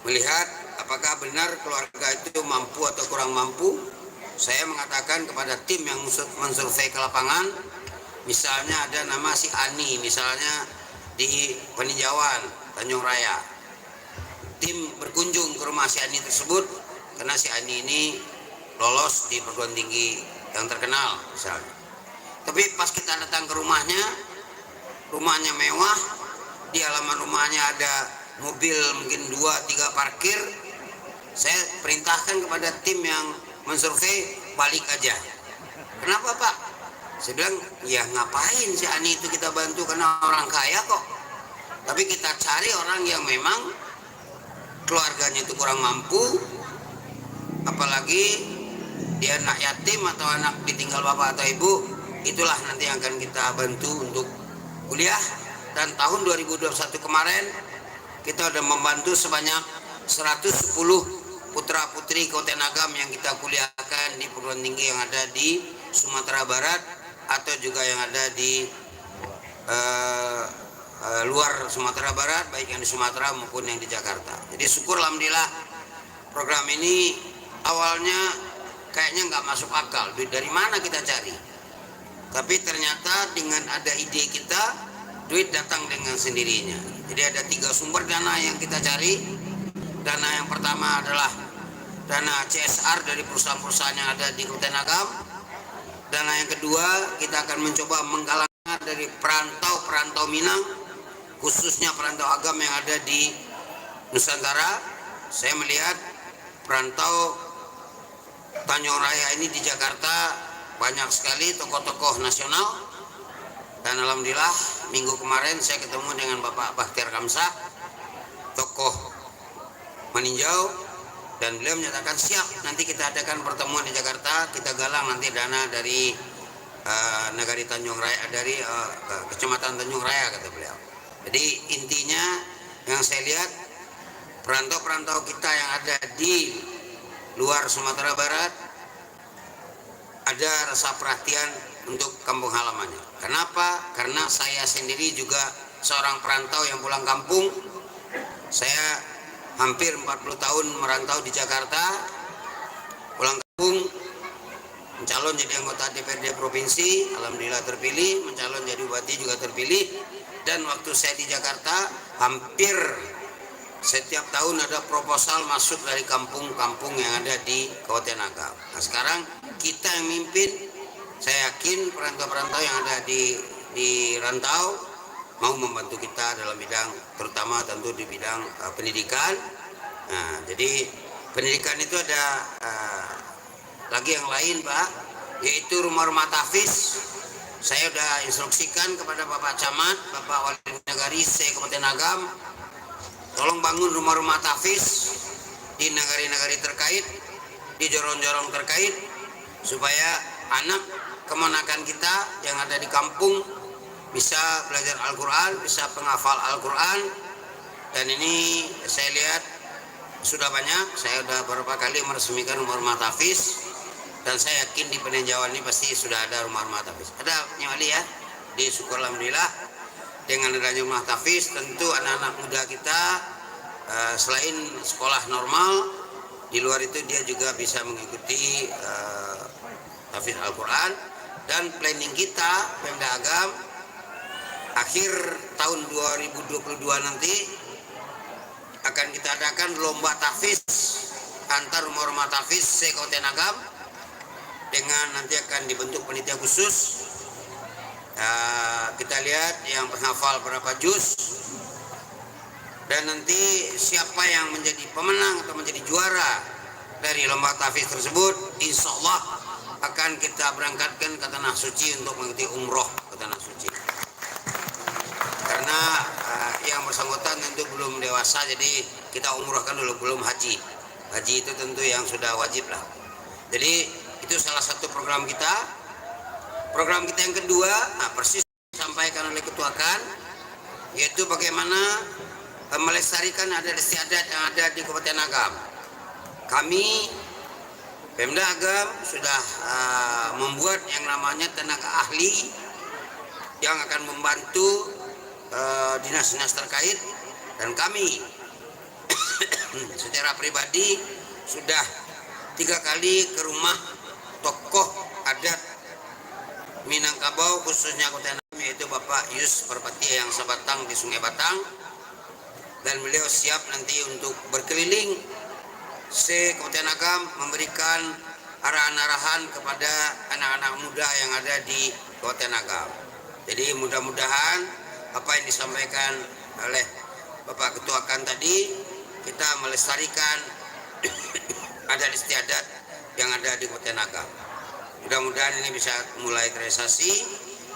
melihat apakah benar keluarga itu mampu atau kurang mampu. Saya mengatakan kepada tim yang mensurvei ke lapangan, misalnya ada nama si Ani, misalnya di peninjauan Tanjung Raya. Tim berkunjung ke rumah si Ani tersebut, karena si Ani ini lolos di perguruan tinggi yang terkenal misalnya. Tapi pas kita datang ke rumahnya mewah, di halaman rumahnya ada mobil mungkin 2-3 parkir. Saya perintahkan kepada tim yang mensurvei, balik aja. Kenapa Pak? Saya bilang, ya ngapain si Ani itu kita bantu karena orang kaya kok. Tapi kita cari orang yang memang keluarganya itu kurang mampu, apalagi dia anak yatim atau anak ditinggal bapak atau ibu, itulah nanti yang akan kita bantu untuk kuliah. Dan tahun 2021 kemarin kita sudah membantu sebanyak 110 putra-putri Kabupaten Agam yang kita kuliahkan di perguruan tinggi yang ada di Sumatera Barat atau juga yang ada di luar Sumatera Barat, baik yang di Sumatera maupun yang di Jakarta. Jadi syukur alhamdulillah program ini awalnya kayaknya nggak masuk akal, duit dari mana kita cari. Tapi ternyata dengan ada ide kita, duit datang dengan sendirinya. Jadi ada 3 sumber dana yang kita cari. Dana yang pertama adalah dana CSR dari perusahaan-perusahaan yang ada di Kabupaten Agam. Dana yang kedua, kita akan mencoba menggalang dari perantau Minang, khususnya perantau Agam yang ada di Nusantara. Saya melihat perantau Tanjung Raya ini di Jakarta banyak sekali tokoh-tokoh nasional. Dan alhamdulillah minggu kemarin saya ketemu dengan Bapak Bakhtiar Kamsah, tokoh meninjau, dan beliau menyatakan siap, nanti kita adakan pertemuan di Jakarta, kita galang nanti dana dari Nagari Tanjung Raya, dari Kecamatan Tanjung Raya, kata beliau. Jadi intinya yang saya lihat, perantau-perantau kita yang ada di luar Sumatera Barat ada rasa perhatian untuk kampung halamannya. Kenapa? Karena saya sendiri juga seorang perantau yang pulang kampung. Saya hampir 40 tahun merantau di Jakarta, pulang kampung, mencalon jadi anggota DPRD provinsi, alhamdulillah terpilih, mencalon jadi bupati juga terpilih. Dan waktu saya di Jakarta, hampir setiap tahun ada proposal masuk dari kampung-kampung yang ada di Kabupaten Agam. Nah sekarang kita yang mimpin, saya yakin perantau-perantau yang ada di rantau mau membantu kita dalam bidang, terutama tentu di bidang pendidikan. Nah, jadi pendidikan itu ada lagi yang lain, Pak, yaitu rumah-rumah tahfiz. Saya sudah instruksikan kepada Bapak Camat, Bapak Wali Nagari Kabupaten Agam, tolong bangun rumah-rumah tahfiz di nagari-nagari terkait, di jorong-jorong terkait, supaya anak kemenakan kita yang ada di kampung bisa belajar Al-Quran, bisa penghafal Al-Quran. Dan ini saya lihat sudah banyak, saya sudah beberapa kali meresmikan rumah-rumah tahfiz, dan saya yakin di peninjauan ini pasti sudah ada rumah-rumah tahfiz. Ada nyali ya, di syukur alhamdulillah dengan adanya rumah tahfiz, tentu anak-anak muda kita selain sekolah normal, di luar itu dia juga bisa mengikuti tahfiz Al-Quran. Dan planning kita Pemda Agam akhir tahun 2022 nanti akan kita adakan lomba tahfiz antar rumah-rumah tahfiz se-Kabupaten Agam, dengan nanti akan dibentuk panitia khusus. Kita lihat yang penghafal berapa juz, dan nanti siapa yang menjadi pemenang atau menjadi juara dari lomba tahfiz tersebut, insya Allah akan kita berangkatkan ke Tanah Suci untuk mengikuti umroh ke Tanah Suci. Karena yang bersangkutan tentu belum dewasa, jadi kita umrohkan dulu, belum haji. Haji itu tentu yang sudah wajib lah. Jadi itu salah satu program kita. Program kita yang kedua, persis disampaikan oleh Ketua KAN, yaitu bagaimana melestarikan adat istiadat yang ada di Kabupaten Agam. Kami Pemda Agam sudah membuat yang namanya tenaga ahli yang akan membantu dinas-dinas terkait, dan kami secara pribadi sudah 3 kali ke rumah tokoh adat Minangkabau, khususnya Kabupaten Agam, yaitu Bapak Yus Perpati yang Sabatang di Sungai Batang, dan beliau siap nanti untuk berkeliling se-Kabupaten Agam memberikan arahan-arahan kepada anak-anak muda yang ada di Kabupaten Agam. Jadi mudah-mudahan apa yang disampaikan oleh Bapak Ketua KAN tadi, kita melestarikan adat istiadat yang ada di Kabupaten Agam. Mudah-mudahan ini bisa mulai terrealisasi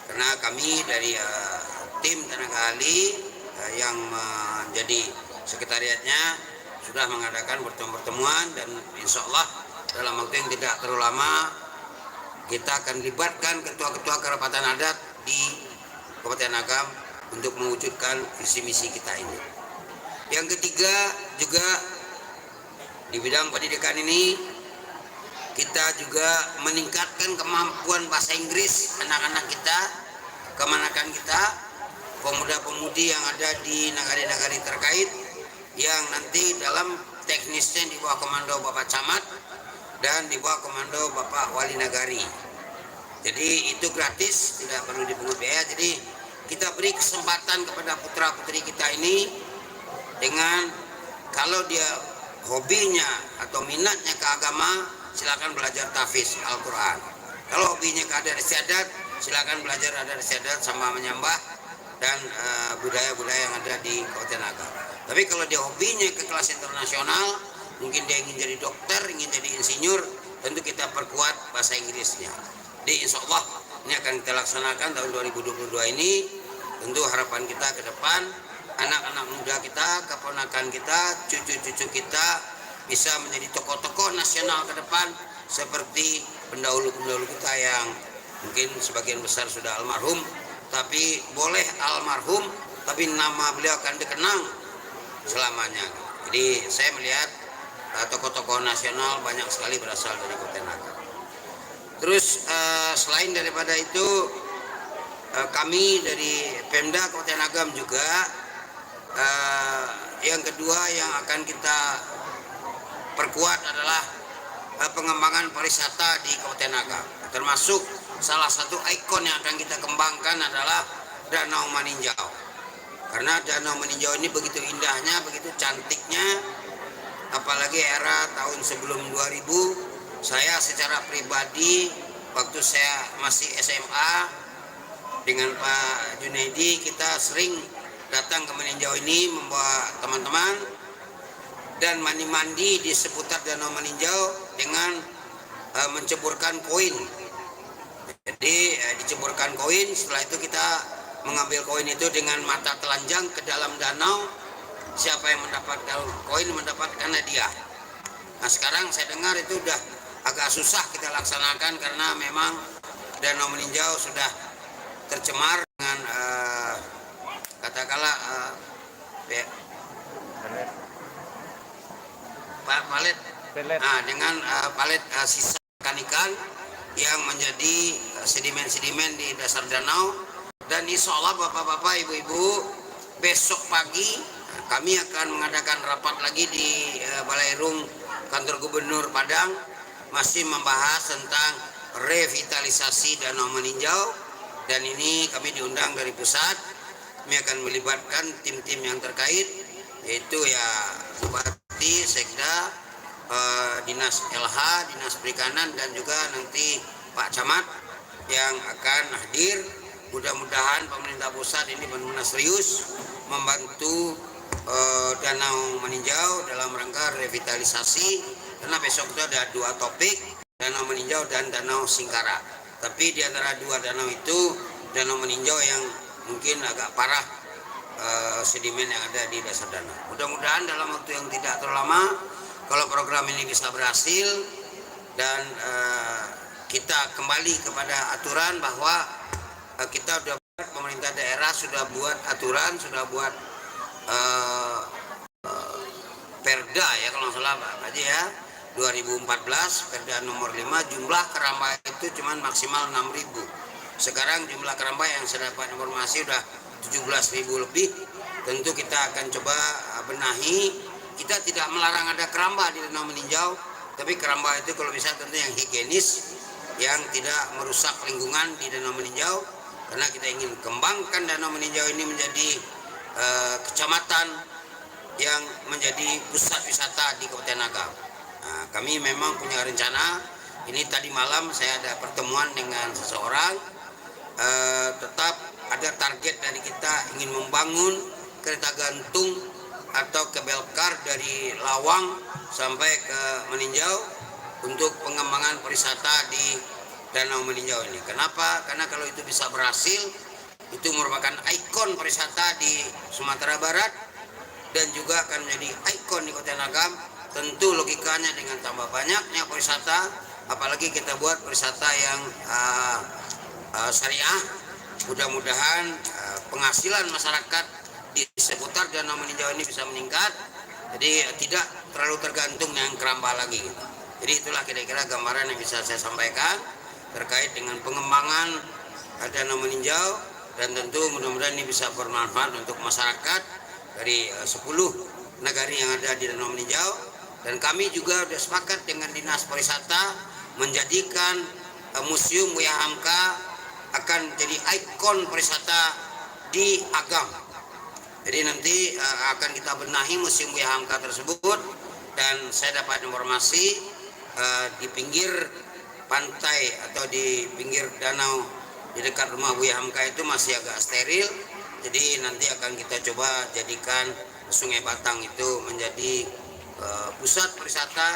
karena kami dari tim tenaga ahli yang menjadi sekretariatnya sudah mengadakan pertemuan dan insya Allah dalam waktu yang tidak terlalu lama kita akan libatkan ketua-ketua kerapatan adat di Kabupaten Agam untuk mewujudkan visi misi kita ini. Yang ketiga juga di bidang pendidikan ini kita juga meningkatkan kemampuan bahasa Inggris anak-anak kita, kemanakan kita, pemuda-pemudi yang ada di negara-negara terkait yang nanti dalam teknisnya di bawah komando Bapak Camat dan di bawah komando Bapak Wali Nagari. Jadi itu gratis, tidak perlu dipungut biaya. Jadi kita beri kesempatan kepada putra-putri kita ini dengan kalau dia hobinya atau minatnya ke agama, silakan belajar tahfiz Al-Quran. Kalau hobinya ke adat istiadat, silakan belajar adat istiadat sama menyembah dan budaya-budaya yang ada di Kabupaten Agam. Tapi kalau dia hobinya ke kelas internasional, mungkin dia ingin jadi dokter, ingin jadi insinyur, tentu kita perkuat bahasa Inggrisnya. Jadi insya Allah ini akan kita laksanakan tahun 2022 ini. Tentu harapan kita ke depan, anak-anak muda kita, keponakan kita, cucu-cucu kita bisa menjadi tokoh-tokoh nasional ke depan seperti pendahulu-pendahulu kita yang mungkin sebagian besar sudah almarhum, tapi boleh almarhum tapi nama beliau akan dikenang selamanya. Jadi saya melihat tokoh-tokoh nasional banyak sekali berasal dari Kabupaten Agam. Terus selain daripada itu kami dari Pemda Kabupaten Agam juga yang kedua yang akan kita perkuat adalah pengembangan pariwisata di Kabupaten Agam. Termasuk salah satu ikon yang akan kita kembangkan adalah Danau Maninjau. Karena Danau Maninjau ini begitu indahnya, begitu cantiknya, apalagi era tahun sebelum 2000. Saya secara pribadi waktu saya masih SMA dengan Pak Junaidi, kita sering datang ke Maninjau ini membawa teman-teman dan mandi-mandi di seputar Danau Maninjau dengan menceburkan koin. Jadi diceburkan koin, setelah itu kita mengambil koin itu dengan mata telanjang ke dalam danau. Siapa yang mendapatkan koin mendapatkan hadiah. Nah sekarang saya dengar itu udah agak susah kita laksanakan karena memang Danau Maninjau sudah tercemar dengan katakanlah palet. Nah, dengan palet sisa ikan yang menjadi sedimen-sedimen di dasar danau. Dan insya Allah bapak-bapak, ibu-ibu, besok pagi kami akan mengadakan rapat lagi di Balairung Kantor Gubernur Padang, masih membahas tentang revitalisasi Danau Maninjau. Dan ini kami diundang dari pusat. Kami akan melibatkan tim-tim yang terkait, yaitu ya Bupati, Sekda, Dinas LH, Dinas Perikanan, dan juga nanti Pak Camat yang akan hadir. Mudah-mudahan pemerintah pusat ini benar-benar serius membantu Danau Maninjau dalam rangka revitalisasi, karena besok itu ada dua topik, Danau Maninjau dan Danau Singkara. Tapi di antara dua danau itu, Danau Maninjau yang mungkin agak parah sedimen yang ada di dasar danau. Mudah-mudahan dalam waktu yang tidak terlalu lama, kalau program ini bisa berhasil dan kita kembali kepada aturan bahwa kita sudah buat, pemerintah daerah sudah buat aturan, sudah buat Perda ya kalau nggak salah Pak Haji ya, 2014 Perda nomor 5, jumlah keramba itu cuma maksimal 6.000. Sekarang jumlah keramba yang saya dapat informasi sudah 17.000 lebih. Tentu kita akan coba benahi. Kita tidak melarang ada keramba di Danau Maninjau, tapi keramba itu kalau bisa tentu yang higienis, yang tidak merusak lingkungan di Danau Maninjau, karena kita ingin kembangkan Danau Maninjau ini menjadi kecamatan yang menjadi pusat wisata di Kabupaten Agam. Nah, kami memang punya rencana. Ini tadi malam saya ada pertemuan dengan seseorang. Tetap ada target dari kita ingin membangun kereta gantung atau kabel kar dari Lawang sampai ke Maninjau untuk pengembangan pariwisata di Danau Meninjau ini. Kenapa? Karena kalau itu bisa berhasil, itu merupakan ikon pariwisata di Sumatera Barat dan juga akan menjadi ikon di Kabupaten Agam. Tentu logikanya dengan tambah banyaknya pariwisata, apalagi kita buat pariwisata yang syariah, mudah-mudahan penghasilan masyarakat di seputar Danau Meninjau ini bisa meningkat. Jadi tidak terlalu tergantung dengan keramba lagi. Jadi itulah kira-kira gambaran yang bisa saya sampaikan terkait dengan pengembangan Danau Meninjau, dan tentu mudah-mudahan ini bisa bermanfaat untuk masyarakat dari 10 nagari yang ada di Danau Meninjau. Dan kami juga sudah sepakat dengan Dinas Pariwisata menjadikan Museum Buya Hamka akan jadi ikon pariwisata di Agam. Jadi nanti akan kita benahi Museum Buya Hamka tersebut, dan saya dapat informasi di pinggir pantai atau di pinggir danau di dekat rumah Buya Hamka itu masih agak steril. Jadi nanti akan kita coba jadikan Sungai Batang itu menjadi pusat pariwisata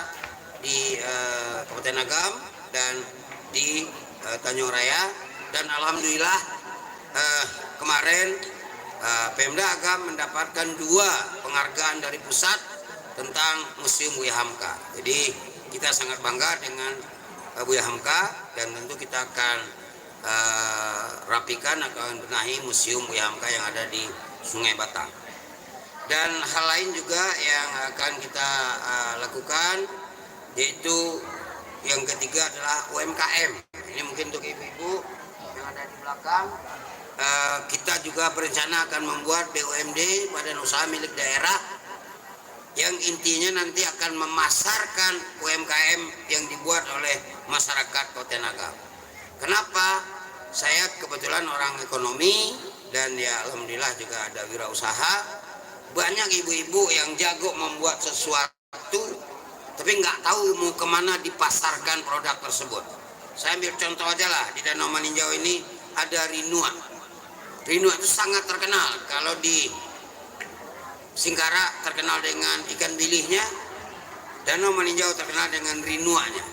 di Kabupaten Agam dan di Tanjung Raya. Dan alhamdulillah kemarin Pemda Agam mendapatkan 2 penghargaan dari pusat tentang Museum Buya Hamka. Jadi kita sangat bangga dengan Buya Hamka, dan tentu kita akan rapikan, akan benahi Museum Buya Hamka yang ada di Sungai Batang. Dan hal lain juga yang akan kita lakukan, yaitu yang ketiga adalah UMKM. Ini mungkin untuk ibu-ibu yang ada di belakang. Kita juga berencana akan membuat BUMD, badan usaha milik daerah, yang intinya nanti akan memasarkan UMKM yang dibuat oleh masyarakat Kabupaten Agam. Kenapa? Saya kebetulan orang ekonomi, dan ya alhamdulillah juga ada wirausaha. Banyak ibu-ibu yang jago membuat sesuatu, tapi nggak tahu mau kemana dipasarkan produk tersebut. Saya ambil contoh aja lah, di Danau Meninjau ini ada Rinua. Rinua itu sangat terkenal. Kalau di Singkara terkenal dengan ikan bilihnya, Danau Meninjau terkenal dengan rinuanya.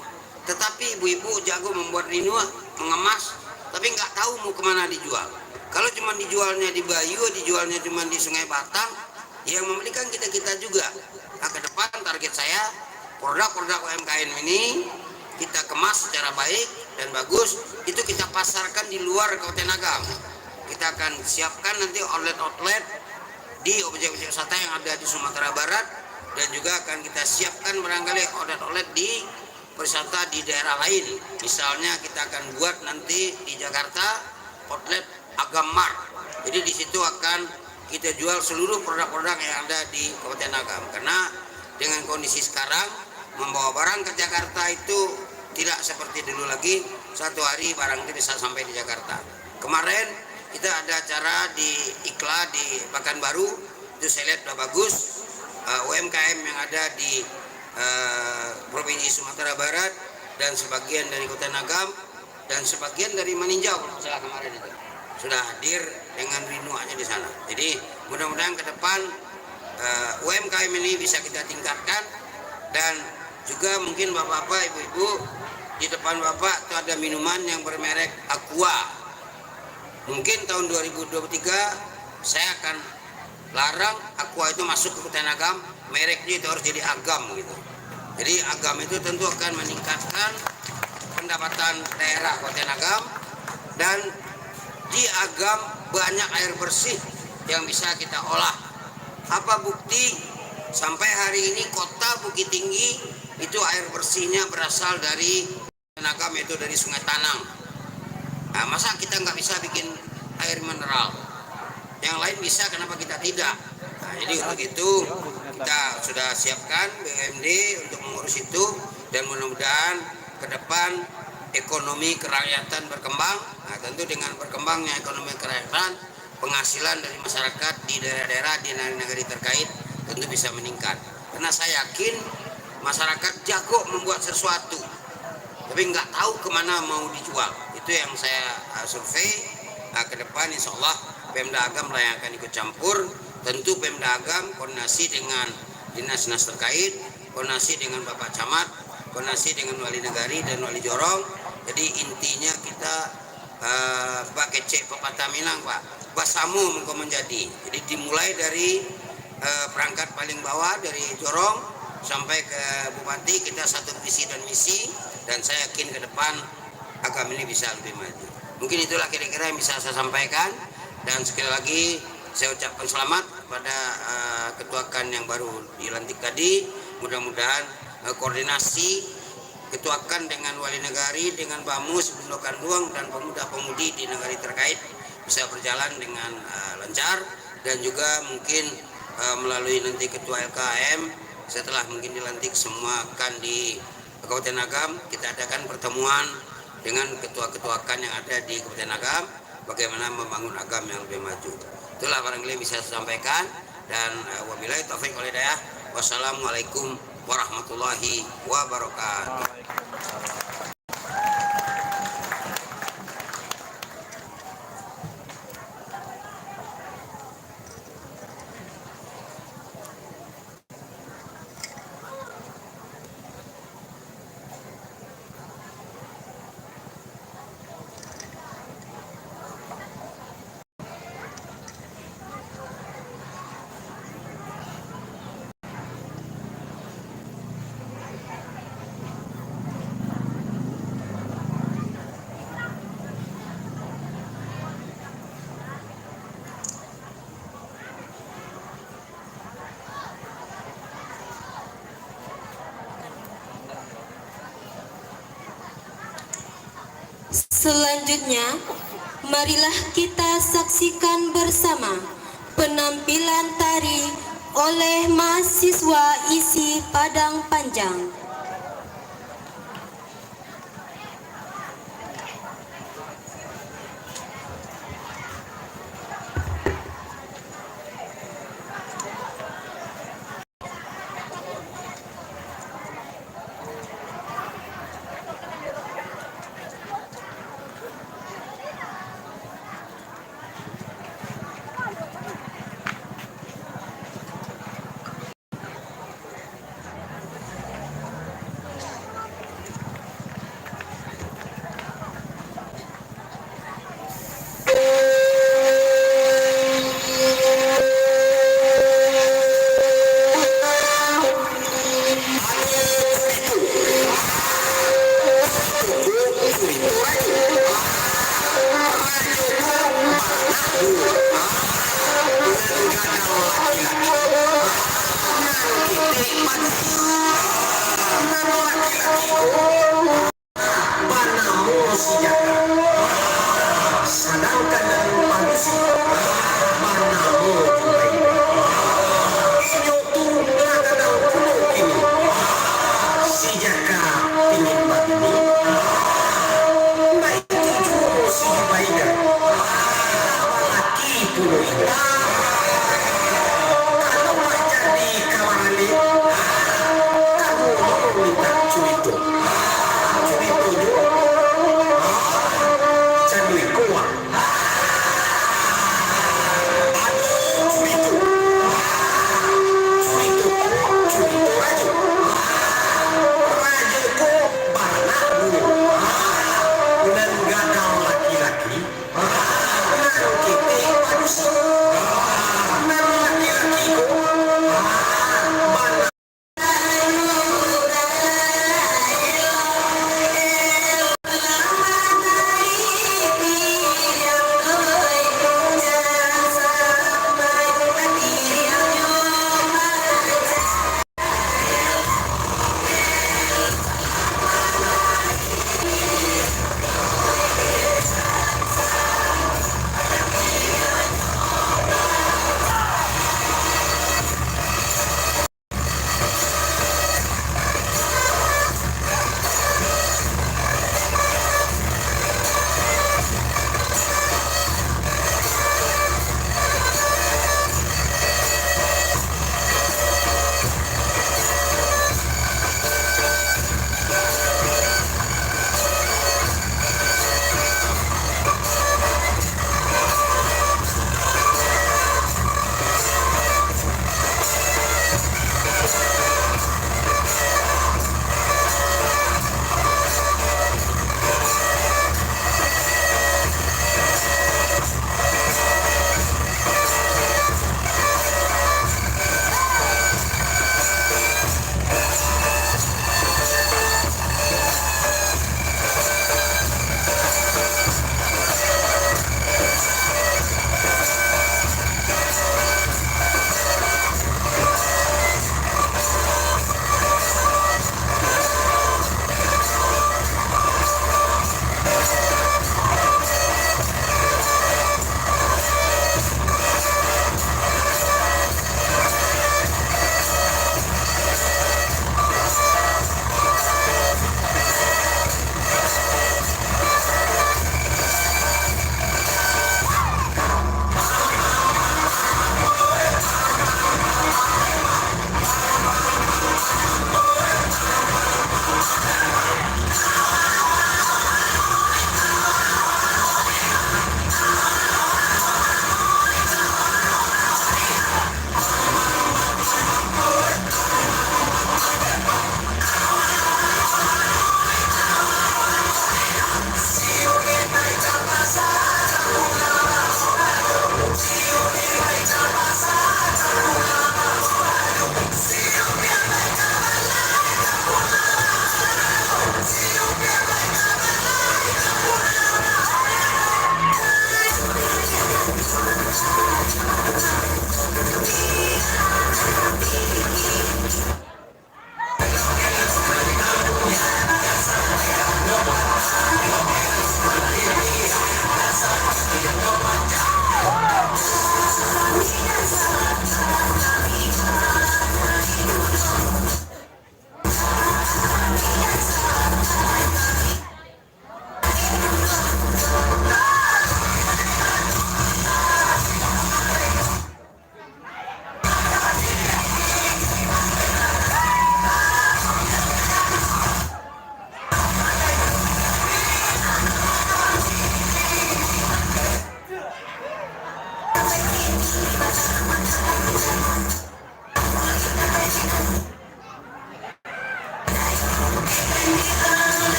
Tetapi ibu-ibu jago membuat rinua, mengemas, tapi nggak tahu mau kemana dijual. Kalau cuma dijualnya di Bayu, dijualnya cuma di Sungai Batang, yang membelikan kita-kita juga. Nah, ke depan target saya, produk-produk UMKM ini kita kemas secara baik dan bagus, itu kita pasarkan di luar Kabupaten Agam. Kita akan siapkan nanti outlet-outlet di objek-objek wisata yang ada di Sumatera Barat, dan juga akan kita siapkan barangkali outlet-outlet di wisata di daerah lain. Misalnya kita akan buat nanti di Jakarta outlet Agam Mart. Jadi di situ akan kita jual seluruh produk-produk yang ada di Kabupaten Agam. Karena dengan kondisi sekarang membawa barang ke Jakarta itu tidak seperti dulu lagi. Satu hari barang itu bisa sampai di Jakarta. Kemarin kita ada acara di Ikla di Pekanbaru, itu saya lihat sudah bagus. UMKM yang ada di Provinsi Sumatera Barat dan sebagian dari Kabupaten Agam dan sebagian dari Meninjau kalau salah kemarin itu sudah hadir dengan rinuanya di sana. Jadi mudah-mudahan ke depan UMKM ini bisa kita tingkatkan, dan juga mungkin bapak-bapak, ibu-ibu, di depan bapak itu ada minuman yang bermerek Aqua. Mungkin tahun 2023 saya akan larang Aqua itu masuk ke Kabupaten Agam, mereknya itu harus jadi Agam gitu. Jadi Agam itu tentu akan meningkatkan pendapatan daerah Kabupaten Agam, dan di Agam banyak air bersih yang bisa kita olah. Apa bukti sampai hari ini kota Bukit Tinggi itu air bersihnya berasal dari Agam, yaitu dari Sungai Tanang. Nah, masa kita nggak bisa bikin air mineral? Yang lain bisa, kenapa kita tidak? Nah, jadi untuk itu kita sudah siapkan BUMD untuk mengurus itu, dan mudah-mudahan ke depan ekonomi kerakyatan berkembang. Nah, tentu dengan berkembangnya ekonomi kerakyatan, penghasilan dari masyarakat di daerah-daerah di negara terkait tentu bisa meningkat. Karena saya yakin masyarakat jago membuat sesuatu, tapi nggak tahu kemana mau dijual. Itu yang saya survei. Nah, ke depan insya Allah Pemda Agam lah yang akan ikut campur. Tentu Pemda Agam koordinasi dengan dinas-dinas terkait, koordinasi dengan Bapak Camat, koordinasi dengan Wali Negari dan Wali Jorong, Jadi intinya kita pakai cek pepatah Minang Pak, basamu mengko menjadi. Jadi dimulai dari perangkat paling bawah dari Jorong sampai ke Bupati, kita satu visi dan misi, dan saya yakin ke depan agam ini bisa lebih maju. Mungkin itulah kira-kira yang bisa saya sampaikan, dan sekali lagi saya ucapkan selamat pada Ketua KAN yang baru dilantik tadi. Mudah-mudahan koordinasi Ketua KAN dengan Wali Negari, dengan Bamus, Bundokan Duang, dan pemuda-pemudi di negari terkait bisa berjalan dengan lancar, dan juga mungkin melalui nanti Ketua LKM setelah mungkin dilantik semua KAN di Kabupaten Agam, kita adakan pertemuan dengan ketua-ketua KAN yang ada di Kabupaten Agam, bagaimana membangun Agam yang lebih maju. Itulah barangkali bisa saya sampaikan, dan wabillahi taufik wal hidayah. Wassalamualaikum warahmatullahi wabarakatuh. Selanjutnya, marilah kita saksikan bersama penampilan tari oleh mahasiswa ISI Padang Panjang. Laki-laki, kita manusia.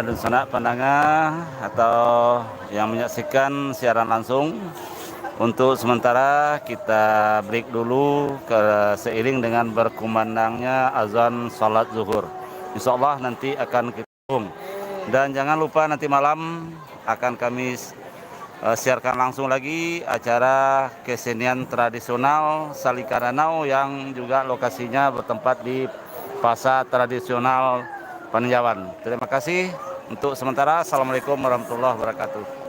Dan sanak pandangan atau yang menyaksikan siaran langsung, untuk sementara kita break dulu seiring dengan berkumandangnya azan salat zuhur. Insya Allah nanti akan kita sambung. Dan jangan lupa nanti malam akan kami siarkan langsung lagi acara kesenian tradisional Salikaranau yang juga lokasinya bertempat di pasar tradisional Paninjauan. Terima kasih untuk sementara. Assalamualaikum warahmatullahi wabarakatuh.